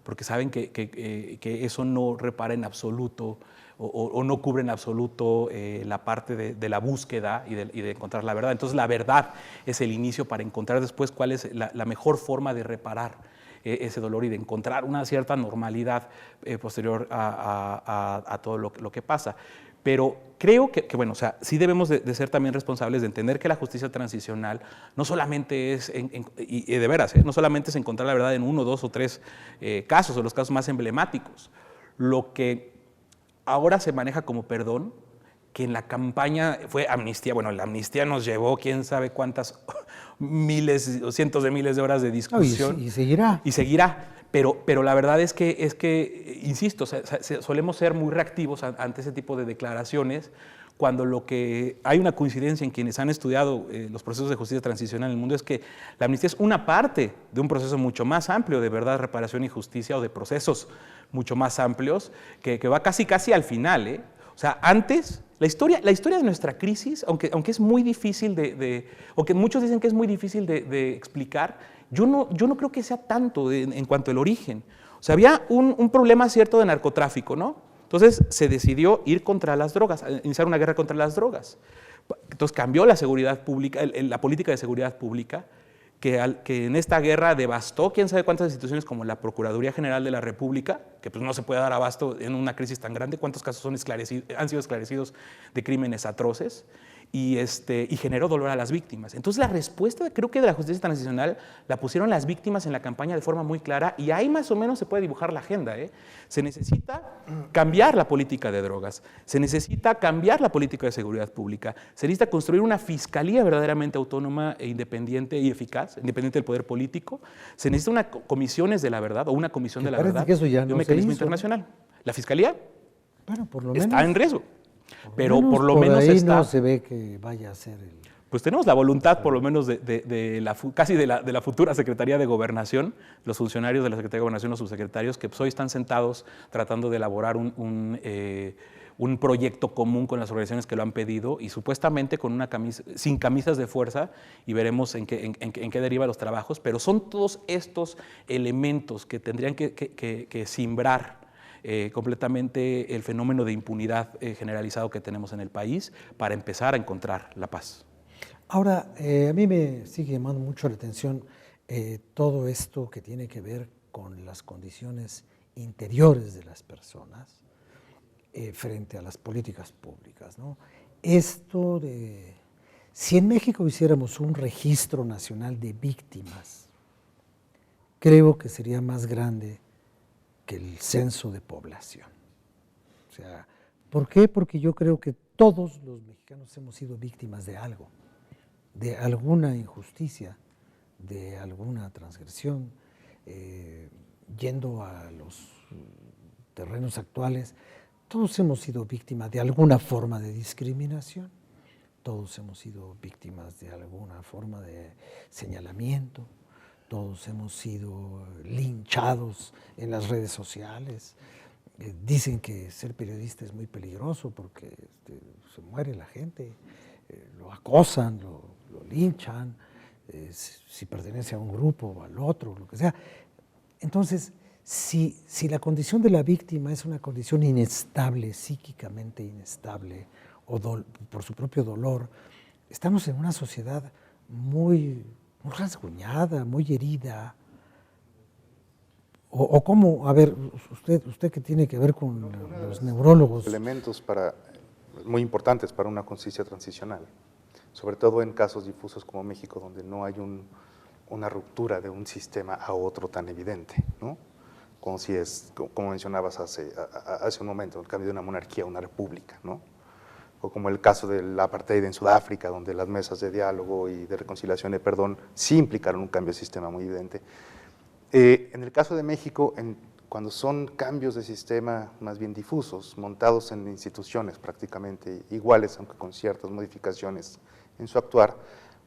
[SPEAKER 3] Porque saben que eso no repara en absoluto o no cubre en absoluto la parte de la búsqueda y de encontrar la verdad. Entonces la verdad es el inicio para encontrar después cuál es la mejor forma de reparar ese dolor y de encontrar una cierta normalidad posterior a todo lo que pasa. Pero creo que bueno, o sea, sí debemos de ser también responsables de entender que la justicia transicional no solamente es, y de veras, no solamente es encontrar la verdad en 1, 2 o 3 casos, o los casos más emblemáticos. Lo que ahora se maneja como perdón, que en la campaña fue amnistía. Bueno, la amnistía nos llevó quién sabe cuántas miles o cientos de miles de horas de discusión.
[SPEAKER 1] Y seguirá.
[SPEAKER 3] Y seguirá. Pero la verdad es que insisto, solemos ser muy reactivos ante ese tipo de declaraciones, cuando lo que hay una coincidencia en quienes han estudiado los procesos de justicia transicional en el mundo es que la amnistía es una parte de un proceso mucho más amplio de verdad, reparación y justicia, o de procesos mucho más amplios, que va casi al final, O sea, antes, la historia de nuestra crisis, aunque es muy difícil aunque muchos dicen que es muy difícil de explicar, yo no creo que sea tanto en cuanto al origen. O sea, había un problema cierto de narcotráfico, ¿no? Entonces se decidió ir contra las drogas, iniciar una guerra contra las drogas. Entonces cambió la seguridad pública, la política de seguridad pública, que en esta guerra devastó quién sabe cuántas instituciones como la Procuraduría General de la República, que pues no se puede dar abasto en una crisis tan grande, cuántos casos han sido esclarecidos de crímenes atroces, y generó dolor a las víctimas. Entonces la respuesta, creo que de la justicia transicional, la pusieron las víctimas en la campaña de forma muy clara, y ahí más o menos se puede dibujar la agenda. Se necesita cambiar la política de drogas, se necesita cambiar la política de seguridad pública, se necesita construir una fiscalía verdaderamente autónoma e independiente y eficaz, independiente del poder político, se necesita una comisiones de la verdad, o una comisión de la verdad,
[SPEAKER 1] que eso ya
[SPEAKER 3] y
[SPEAKER 1] no
[SPEAKER 3] un mecanismo
[SPEAKER 1] se hizo,
[SPEAKER 3] internacional. La fiscalía,
[SPEAKER 1] bueno, por lo
[SPEAKER 3] está
[SPEAKER 1] menos,
[SPEAKER 3] en riesgo. Pero por lo
[SPEAKER 1] por
[SPEAKER 3] menos
[SPEAKER 1] ahí
[SPEAKER 3] está.
[SPEAKER 1] no se ve que vaya a ser el...
[SPEAKER 3] Pues tenemos la voluntad, por lo menos, casi de la futura Secretaría de Gobernación, los funcionarios de la Secretaría de Gobernación, los subsecretarios, que pues hoy están sentados tratando de elaborar un proyecto común con las organizaciones que lo han pedido, y supuestamente con sin camisas de fuerza, y veremos en qué deriva los trabajos, pero son todos estos elementos que tendrían que simbrar completamente el fenómeno de impunidad generalizado que tenemos en el país para empezar a encontrar la paz.
[SPEAKER 1] Ahora, a mí me sigue llamando mucho la atención todo esto que tiene que ver con las condiciones interiores de las personas frente a las políticas públicas, ¿no? Esto de, si en México hiciéramos un registro nacional de víctimas, creo que sería más grande que el censo de población. O sea, ¿por qué? Porque yo creo que todos los mexicanos hemos sido víctimas de algo, de alguna injusticia, de alguna transgresión. Yendo a los terrenos actuales, todos hemos sido víctimas de alguna forma de discriminación, todos hemos sido víctimas de alguna forma de señalamiento, todos hemos sido linchados en las redes sociales. Dicen que ser periodista es muy peligroso porque se muere la gente, lo acosan, lo linchan, si pertenece a un grupo o al otro, lo que sea. Entonces, si la condición de la víctima es una condición inestable, psíquicamente inestable, o por su propio dolor, estamos en una sociedad muy muy rasguñada, muy herida. O cómo, a ver, usted que tiene que ver con los neurólogos.
[SPEAKER 2] Elementos muy importantes para una conciencia transicional, sobre todo en casos difusos como México, donde no hay una ruptura de un sistema a otro tan evidente, ¿no? Como si es, como mencionabas hace un momento, el cambio de una monarquía a una república, ¿no? O como el caso del apartheid en Sudáfrica, donde las mesas de diálogo y de reconciliación y perdón sí implicaron un cambio de sistema muy evidente. En el caso de México, cuando son cambios de sistema más bien difusos, montados en instituciones prácticamente iguales, aunque con ciertas modificaciones en su actuar,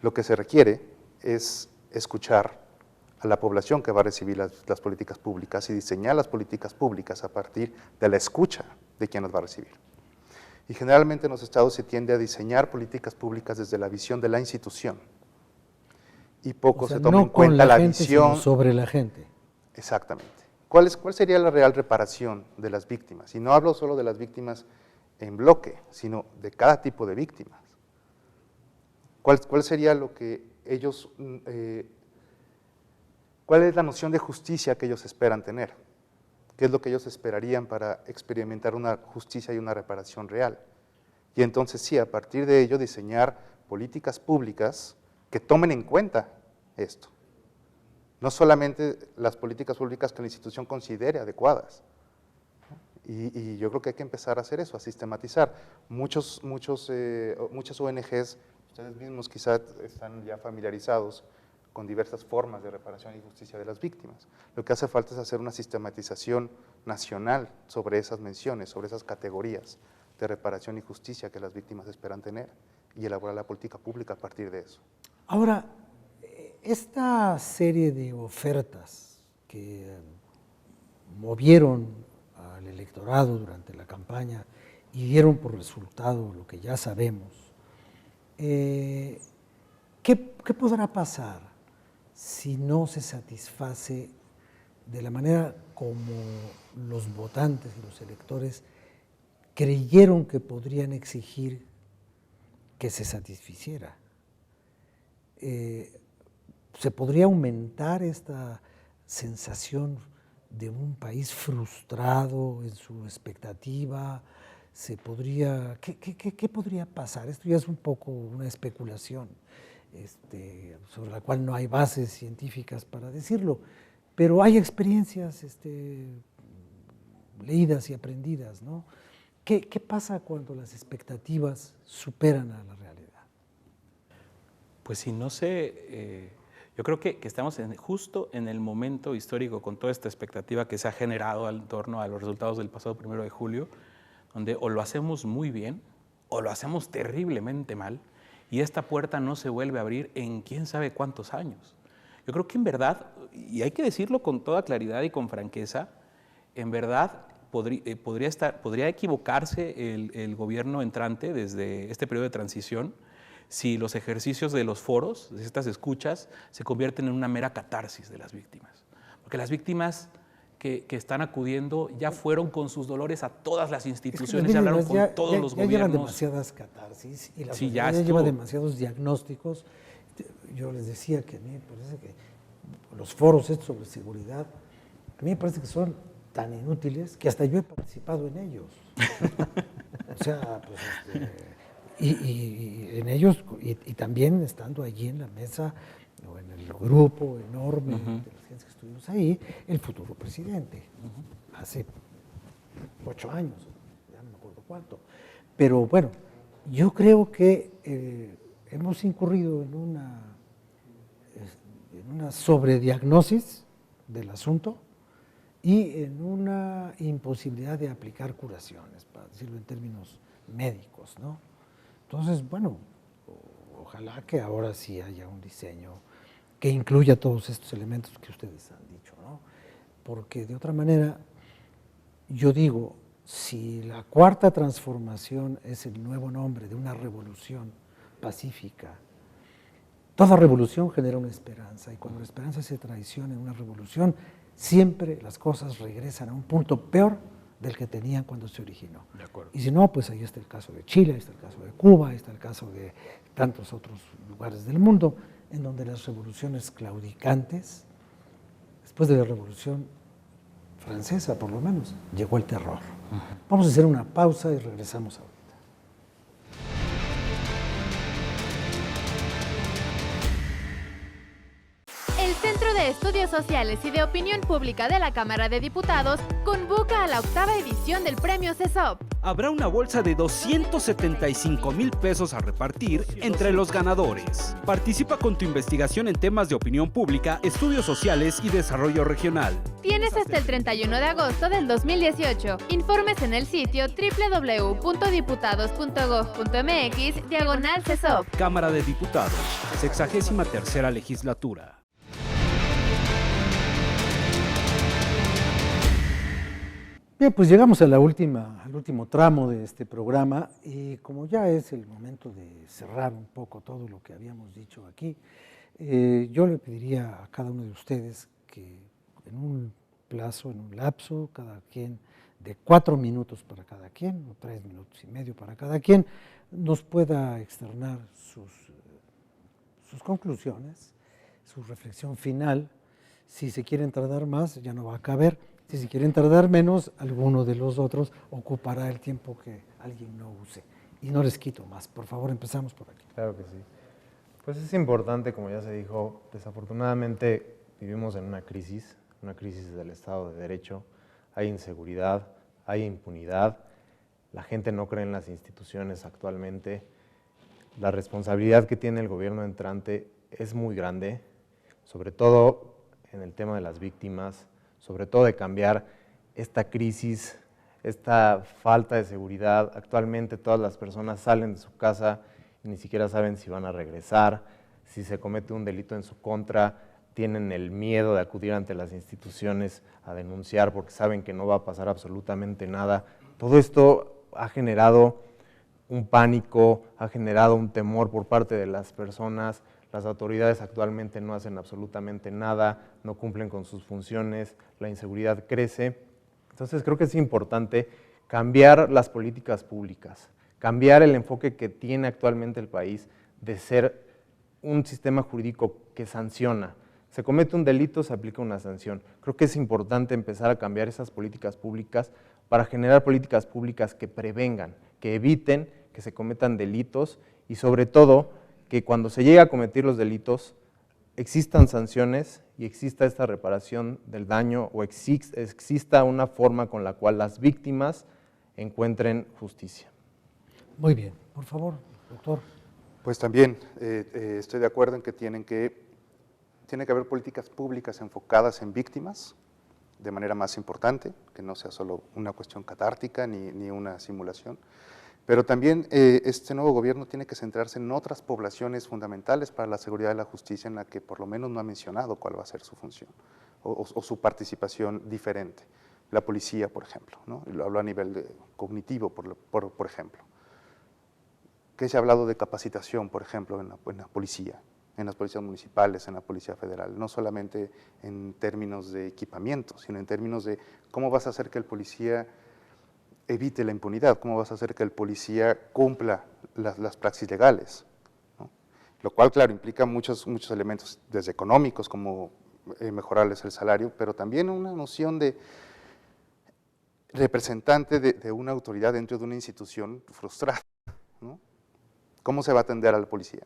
[SPEAKER 2] lo que se requiere es escuchar a la población que va a recibir las políticas públicas y diseñar las políticas públicas a partir de la escucha de quien las va a recibir. Y generalmente en los estados se tiende a diseñar políticas públicas desde la visión de la institución y poco se toma en cuenta la visión
[SPEAKER 1] sobre la gente.
[SPEAKER 2] Exactamente. ¿Cuál sería la real reparación de las víctimas? Y no hablo solo de las víctimas en bloque, sino de cada tipo de víctimas. ¿Cuál sería lo que ellos, cuál es la noción de justicia que ellos esperan tener? ¿Qué es lo que ellos esperarían para experimentar una justicia y una reparación real? Y entonces sí, a partir de ello diseñar políticas públicas que tomen en cuenta esto. No solamente las políticas públicas que la institución considere adecuadas. Y yo creo que hay que empezar a hacer eso, a sistematizar. Muchas ONGs, ustedes mismos quizás están ya familiarizados con diversas formas de reparación y justicia de las víctimas. Lo que hace falta es hacer una sistematización nacional sobre esas menciones, sobre esas categorías de reparación y justicia que las víctimas esperan tener y elaborar la política pública a partir de eso.
[SPEAKER 1] Ahora, esta serie de ofertas que movieron al electorado durante la campaña y dieron por resultado lo que ya sabemos, ¿qué podrá pasar si no se satisface de la manera como los votantes y los electores creyeron que podrían exigir que se satisficiera? ¿Se podría aumentar esta sensación de un país frustrado en su expectativa? ¿Qué podría pasar? Esto ya es un poco una especulación sobre la cual no hay bases científicas para decirlo, pero hay experiencias leídas y aprendidas, ¿no? ¿Qué pasa cuando las expectativas superan a la realidad?
[SPEAKER 3] Pues sí, no sé, yo creo que estamos justo en el momento histórico con toda esta expectativa que se ha generado en torno a los resultados del pasado 1 de julio, donde o lo hacemos muy bien o lo hacemos terriblemente mal y esta puerta no se vuelve a abrir en quién sabe cuántos años. Yo creo que en verdad, y hay que decirlo con toda claridad y con franqueza, en verdad podría equivocarse el gobierno entrante desde este periodo de transición si los ejercicios de los foros, de estas escuchas, se convierten en una mera catarsis de las víctimas. Porque las víctimas que están acudiendo ya fueron con sus dolores a todas las instituciones, ya hablaron con todos los gobiernos. Ya
[SPEAKER 1] llevan demasiadas catarsis y la sociedad ya lleva demasiados diagnósticos. Yo les decía que a mí me parece que los foros estos sobre seguridad, a mí me parece que son tan inútiles que hasta yo he participado en ellos. O sea, pues y en ellos, y también estando allí en la mesa, o en el grupo enorme de la gente que estuvimos ahí, el futuro presidente, hace 8 años, ya no me acuerdo cuánto. Pero bueno, yo creo que hemos incurrido en una sobrediagnosis del asunto y en una imposibilidad de aplicar curaciones, para decirlo en términos médicos, ¿no? Entonces, bueno, ojalá que ahora sí haya un diseño que incluya todos estos elementos que ustedes han dicho, ¿no? Porque de otra manera, yo digo, si la cuarta transformación es el nuevo nombre de una revolución pacífica, toda revolución genera una esperanza, y cuando la esperanza se traiciona en una revolución, siempre las cosas regresan a un punto peor del que tenían cuando se originó.
[SPEAKER 3] De acuerdo.
[SPEAKER 1] Y si no, pues ahí está el caso de Chile, ahí está el caso de Cuba, ahí está el caso de tantos otros lugares del mundo en donde las revoluciones claudicantes, después de la Revolución Francesa por lo menos, llegó el terror. Vamos a hacer una pausa y regresamos ahora.
[SPEAKER 5] El Centro de Estudios Sociales y de Opinión Pública de la Cámara de Diputados convoca a la 8ª edición del Premio CESOP.
[SPEAKER 6] Habrá una bolsa de 275,000 pesos a repartir entre los ganadores. Participa con tu investigación en temas de opinión pública, estudios sociales y desarrollo regional.
[SPEAKER 5] Tienes hasta el 31 de agosto del 2018. Informes en el sitio www.diputados.gov.mx/CESOP.
[SPEAKER 6] Cámara de Diputados, 63ª legislatura.
[SPEAKER 1] Bien, pues llegamos a al último tramo de este programa y como ya es el momento de cerrar un poco todo lo que habíamos dicho aquí, yo le pediría a cada uno de ustedes que en un lapso, cada quien de 4 minutos para cada quien, o 3 minutos y medio para cada quien, nos pueda externar sus conclusiones, su reflexión final. Si se quieren tardar más, ya no va a caber. Si se quieren tardar menos, alguno de los otros ocupará el tiempo que alguien no use. Y no les quito más. Por favor, empezamos por aquí.
[SPEAKER 4] Claro que sí. Pues es importante, como ya se dijo, desafortunadamente vivimos en una crisis del Estado de Derecho. Hay inseguridad, hay impunidad, la gente no cree en las instituciones actualmente. La responsabilidad que tiene el gobierno entrante es muy grande, sobre todo en el tema de las víctimas, sobre todo de cambiar esta crisis, esta falta de seguridad. Actualmente todas las personas salen de su casa y ni siquiera saben si van a regresar, si se comete un delito en su contra, tienen el miedo de acudir ante las instituciones a denunciar porque saben que no va a pasar absolutamente nada. Todo esto ha generado un pánico, ha generado un temor por parte de las personas. Las autoridades actualmente no hacen absolutamente nada, no cumplen con sus funciones, la inseguridad crece. Entonces creo que es importante cambiar las políticas públicas, cambiar el enfoque que tiene actualmente el país de ser un sistema jurídico que sanciona. Se comete un delito, se aplica una sanción. Creo que es importante empezar a cambiar esas políticas públicas para generar políticas públicas que prevengan, que eviten que se cometan delitos y sobre todo que cuando se llegue a cometer los delitos existan sanciones y exista esta reparación del daño o exista una forma con la cual las víctimas encuentren justicia.
[SPEAKER 1] Muy bien, por favor, doctor.
[SPEAKER 2] Pues también estoy de acuerdo en que tiene que haber políticas públicas enfocadas en víctimas de manera más importante, que no sea solo una cuestión catártica ni una simulación. Pero también este nuevo gobierno tiene que centrarse en otras poblaciones fundamentales para la seguridad y la justicia en la que por lo menos no ha mencionado cuál va a ser su función o su participación diferente. La policía, por ejemplo, ¿no? Lo hablo a nivel cognitivo, por ejemplo. ¿Qué se ha hablado de capacitación, por ejemplo, en la policía, en las policías municipales, en la Policía Federal? No solamente en términos de equipamiento, sino en términos de cómo vas a hacer que el policía evite la impunidad, cómo vas a hacer que el policía cumpla las praxis legales, ¿no? Lo cual, claro, implica muchos elementos, desde económicos, como mejorarles el salario, pero también una noción de representante de una autoridad dentro de una institución frustrada, ¿no? ¿Cómo se va a atender a la policía?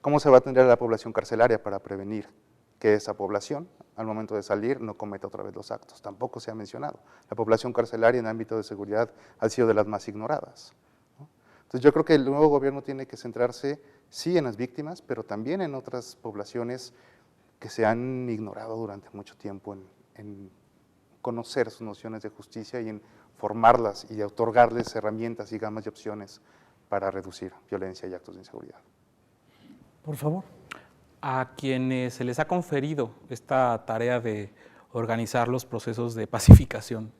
[SPEAKER 2] ¿Cómo se va a atender a la población carcelaria para prevenir que esa población, al momento de salir, no cometa otra vez los actos? Tampoco se ha mencionado. La población carcelaria en ámbito de seguridad ha sido de las más ignoradas, ¿no? Entonces yo creo que el nuevo gobierno tiene que centrarse, sí, en las víctimas, pero también en otras poblaciones que se han ignorado durante mucho tiempo en conocer sus nociones de justicia y en formarlas y otorgarles herramientas y gamas de opciones para reducir violencia y actos de inseguridad.
[SPEAKER 1] Por favor.
[SPEAKER 3] A quienes se les ha conferido esta tarea de organizar los procesos de pacificación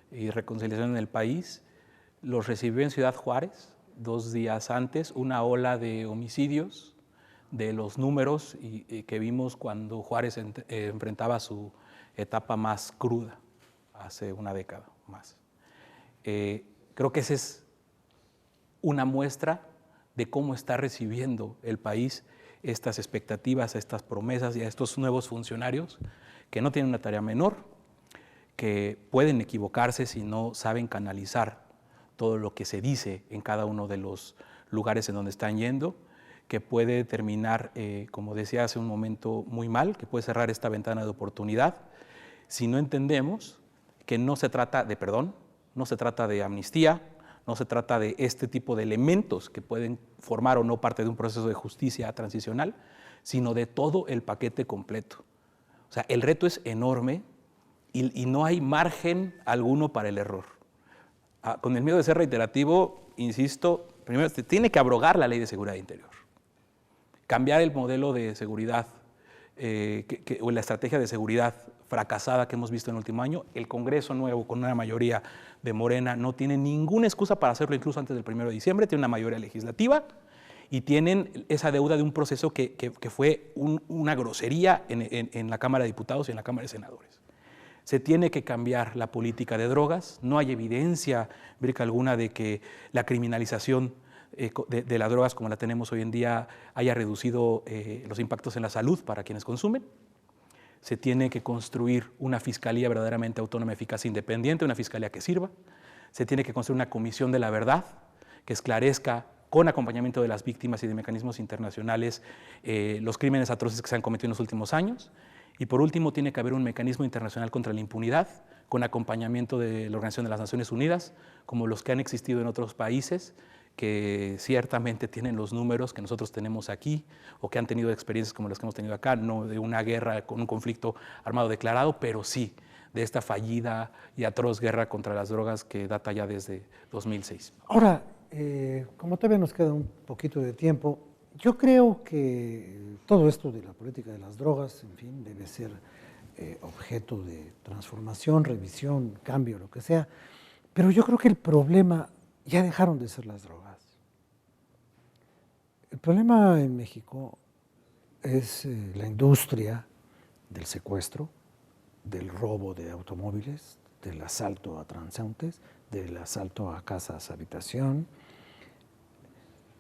[SPEAKER 3] y reconciliación en el país, los recibió en Ciudad Juárez 2 días antes una ola de homicidios, de los números que vimos cuando Juárez enfrentaba su etapa más cruda, hace una década más. Creo que esa es una muestra de cómo está recibiendo el país estas expectativas, a estas promesas y a estos nuevos funcionarios que no tienen una tarea menor, que pueden equivocarse si no saben canalizar todo lo que se dice en cada uno de los lugares en donde están yendo, que puede terminar, como decía hace un momento, muy mal, que puede cerrar esta ventana de oportunidad, si no entendemos que no se trata de perdón, no se trata de amnistía, no se trata de este tipo de elementos que pueden formar o no parte de un proceso de justicia transicional, sino de todo el paquete completo. O sea, el reto es enorme y no hay margen alguno para el error. Con el miedo de ser reiterativo, insisto, primero se tiene que abrogar la Ley de Seguridad Interior, cambiar el modelo de seguridad o la estrategia de seguridad fracasada que hemos visto en el último año. El Congreso nuevo, con una mayoría de Morena, no tiene ninguna excusa para hacerlo incluso antes del 1 de diciembre, tiene una mayoría legislativa y tienen esa deuda de un proceso que fue una grosería en la Cámara de Diputados y en la Cámara de Senadores. Se tiene que cambiar la política de drogas, no hay evidencia empírica alguna de que la criminalización de las drogas como la tenemos hoy en día haya reducido los impactos en la salud para quienes consumen. Se tiene que construir una fiscalía verdaderamente autónoma, eficaz e independiente, una fiscalía que sirva. Se tiene que construir una comisión de la verdad que esclarezca con acompañamiento de las víctimas y de mecanismos internacionales los crímenes atroces que se han cometido en los últimos años. Y por último, tiene que haber un mecanismo internacional contra la impunidad con acompañamiento de la Organización de las Naciones Unidas, como los que han existido en otros países, que ciertamente tienen los números que nosotros tenemos aquí o que han tenido experiencias como las que hemos tenido acá, no de una guerra con un conflicto armado declarado, pero sí de esta fallida y atroz guerra contra las drogas que data ya desde 2006.
[SPEAKER 1] Ahora, como todavía nos queda un poquito de tiempo, yo creo que todo esto de la política de las drogas, en fin, debe ser objeto de transformación, revisión, cambio, lo que sea, pero yo creo que el problema ya dejaron de ser las drogas. El problema en México es la industria del secuestro, del robo de automóviles, del asalto a transeúntes, del asalto a casas habitación,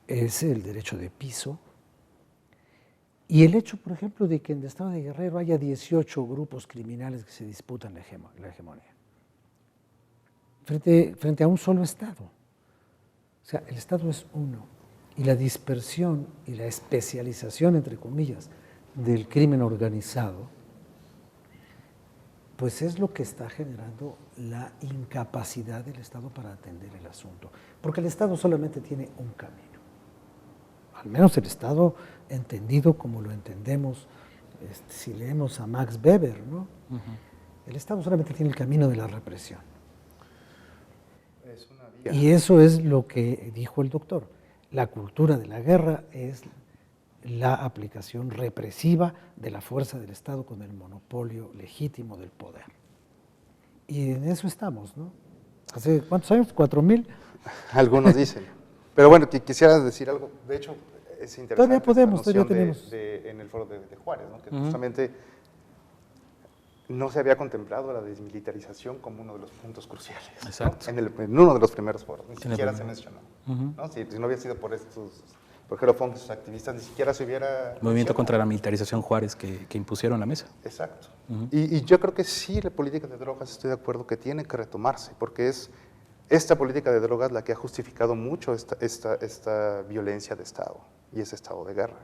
[SPEAKER 1] es el derecho de piso y el hecho, por ejemplo, de que en el estado de Guerrero haya 18 grupos criminales que se disputan la hegemonía frente a un solo estado. O sea, el estado es uno y la dispersión y la especialización, entre comillas, del crimen organizado, pues es lo que está generando la incapacidad del Estado para atender el asunto. Porque el Estado solamente tiene un camino. Al menos el Estado entendido como lo entendemos, si leemos a Max Weber, ¿no? El Estado solamente tiene el camino de la represión.
[SPEAKER 2] Es una vía.
[SPEAKER 1] Y eso es lo que dijo el doctor. La cultura de la guerra es la aplicación represiva de la fuerza del Estado con el monopolio legítimo del poder. Y en eso estamos, ¿no? ¿Hace cuántos años? ¿4,000?
[SPEAKER 2] Algunos dicen. Pero bueno, quisiera decir algo. De hecho, es interesante.
[SPEAKER 1] Todavía podemos,
[SPEAKER 2] esta
[SPEAKER 1] todavía
[SPEAKER 2] noción
[SPEAKER 1] tenemos.
[SPEAKER 2] en el foro de Juárez, ¿no? Que justamente no se había contemplado la desmilitarización como uno de los puntos cruciales.
[SPEAKER 3] Exacto.
[SPEAKER 2] ¿No? En uno de los primeros foros, ni siquiera se mencionó. ¿No? Si no hubiera sido por Jero Fong y sus activistas, ni siquiera se hubiera...
[SPEAKER 3] Movimiento contra la militarización Juárez que impusieron la mesa.
[SPEAKER 2] Exacto. Y yo creo que sí, la política de drogas, estoy de acuerdo que tiene que retomarse, porque es esta política de drogas la que ha justificado mucho esta violencia de Estado y ese estado de guerra.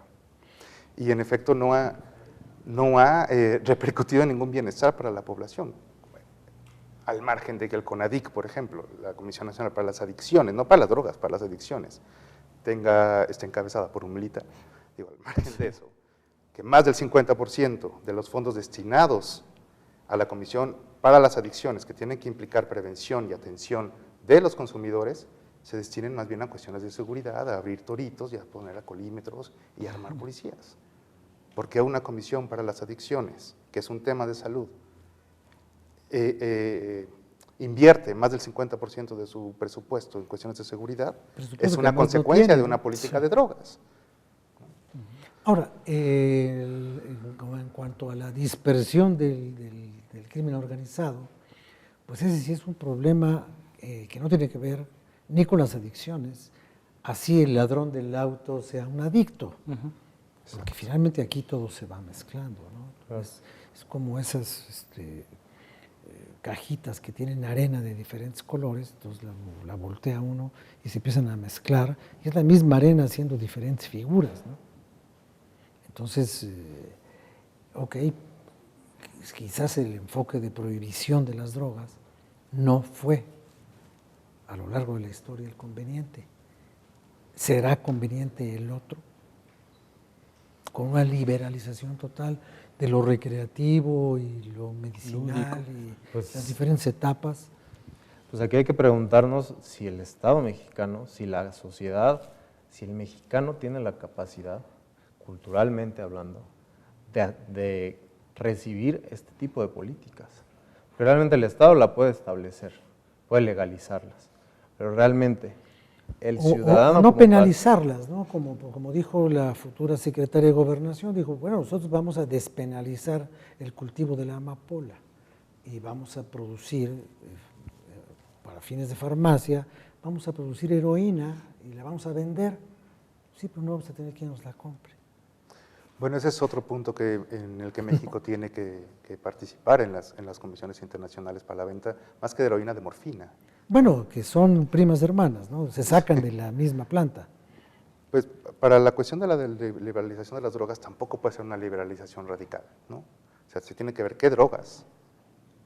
[SPEAKER 2] Y en efecto no ha repercutido en ningún bienestar para la población, al margen de que el CONADIC, por ejemplo, la Comisión Nacional para las Adicciones, no para las drogas, para las adicciones, está encabezada por un militar. Digo, al margen de eso, que más del 50% de los fondos destinados a la Comisión para las Adicciones, que tienen que implicar prevención y atención de los consumidores, se destinen más bien a cuestiones de seguridad, a abrir toritos y a poner acolímetros y a armar policías. Porque una comisión para las adicciones, que es un tema de salud, invierte más del 50% de su presupuesto en cuestiones de seguridad, es una consecuencia de una política de drogas.
[SPEAKER 1] Ahora, en cuanto a la dispersión del crimen organizado, pues ese sí es un problema que no tiene que ver ni con las adicciones, así el ladrón del auto sea un adicto. Porque finalmente aquí todo se va mezclando, ¿no?
[SPEAKER 4] Claro.
[SPEAKER 1] Es como esas cajitas que tienen arena de diferentes colores, entonces la voltea uno y se empiezan a mezclar, y es la misma arena haciendo diferentes figuras, ¿no? Entonces, ok, quizás el enfoque de prohibición de las drogas no fue a lo largo de la historia el conveniente. ¿Será conveniente el otro? Con una liberalización total de lo recreativo y lo medicinal y
[SPEAKER 4] Pues,
[SPEAKER 1] las diferentes etapas.
[SPEAKER 4] Pues aquí hay que preguntarnos si el Estado mexicano, si la sociedad, si el mexicano tiene la capacidad, culturalmente hablando, de recibir este tipo de políticas. Porque realmente el Estado la puede establecer, puede legalizarlas, pero realmente el ciudadano
[SPEAKER 1] O no
[SPEAKER 4] como tal,
[SPEAKER 1] penalizarlas, ¿no? Como dijo la futura secretaria de Gobernación, dijo, bueno, nosotros vamos a despenalizar el cultivo de la amapola y vamos a producir, para fines de farmacia, vamos a producir heroína y la vamos a vender. Sí, pero no vamos a tener quien nos la compre.
[SPEAKER 2] Bueno, ese es otro punto en el que México tiene que participar en las comisiones internacionales para la venta, más que de heroína, de morfina.
[SPEAKER 1] Bueno, que son primas hermanas, ¿no? Se sacan de la misma planta.
[SPEAKER 2] Pues para la cuestión de la liberalización de las drogas tampoco puede ser una liberalización radical, ¿no? O sea, se tiene que ver qué drogas,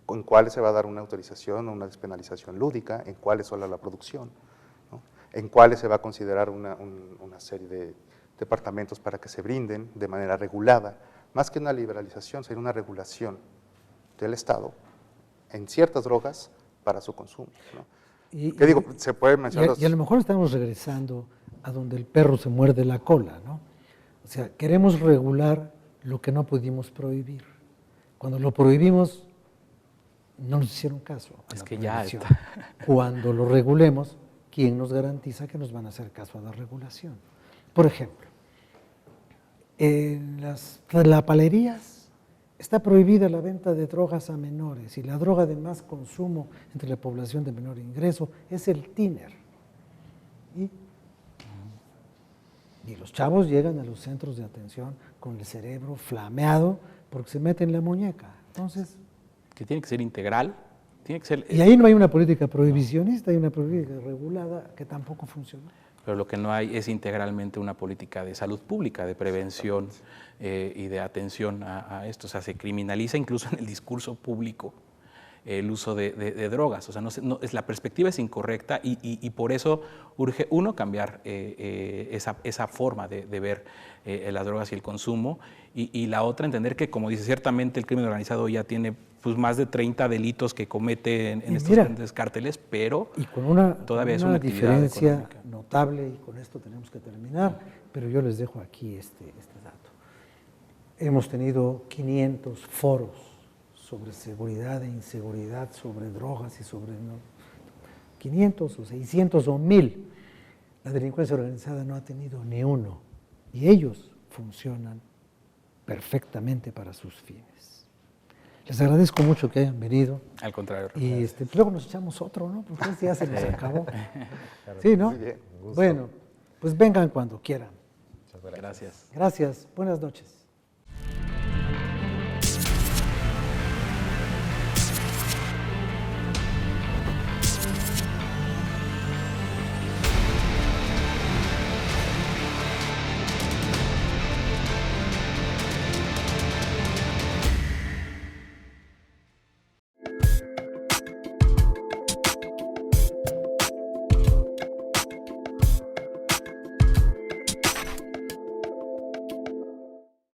[SPEAKER 2] en cuáles se va a dar una autorización o una despenalización lúdica, en cuáles solo la producción, ¿no? En cuáles se va a considerar una serie de departamentos para que se brinden de manera regulada. Más que una liberalización, sería una regulación del Estado en ciertas drogas para su consumo, ¿no? ¿Qué digo? Se puede mencionar.
[SPEAKER 1] Y a lo mejor estamos regresando a donde el perro se muerde la cola, ¿no? O sea, queremos regular lo que no pudimos prohibir. Cuando lo prohibimos, no nos hicieron caso.
[SPEAKER 3] Es que ya está.
[SPEAKER 1] Cuando lo regulemos, ¿quién nos garantiza que nos van a hacer caso a la regulación? Por ejemplo, en las tlapalerías está prohibida la venta de drogas a menores y la droga de más consumo entre la población de menor ingreso es el tiner. Y los chavos llegan a los centros de atención con el cerebro flameado porque se meten en la muñeca. Entonces,
[SPEAKER 3] Que tiene que ser integral, tiene que ser...
[SPEAKER 1] y ahí no hay una política prohibicionista, hay una política regulada que tampoco funciona.
[SPEAKER 3] Pero lo que no hay es integralmente una política de salud pública, de prevención y de atención a esto. O sea, se criminaliza incluso en el discurso público el uso de drogas. O sea, la perspectiva es incorrecta y por eso urge, uno, cambiar esa forma de ver las drogas y el consumo, y la otra, entender que, como dice, ciertamente el crimen organizado ya tiene pues, más de 30 delitos que comete en estos grandes cárteles, pero
[SPEAKER 1] y con una,
[SPEAKER 3] todavía es
[SPEAKER 1] una
[SPEAKER 3] una actividad
[SPEAKER 1] diferencia
[SPEAKER 3] económica
[SPEAKER 1] notable, y con esto tenemos que terminar, pero yo les dejo aquí este dato. Hemos tenido 500 foros sobre seguridad e inseguridad, sobre drogas y sobre 500 o 600 o 1000. La delincuencia organizada no ha tenido ni uno, y ellos funcionan perfectamente para sus fines. Les agradezco mucho que hayan venido.
[SPEAKER 3] Al contrario.
[SPEAKER 1] Y luego nos echamos otro, ¿no? Porque este ya se nos acabó. Sí, ¿no?
[SPEAKER 2] Muy bien.
[SPEAKER 1] Bueno, pues vengan cuando quieran.
[SPEAKER 3] Gracias.
[SPEAKER 1] Gracias. Buenas noches.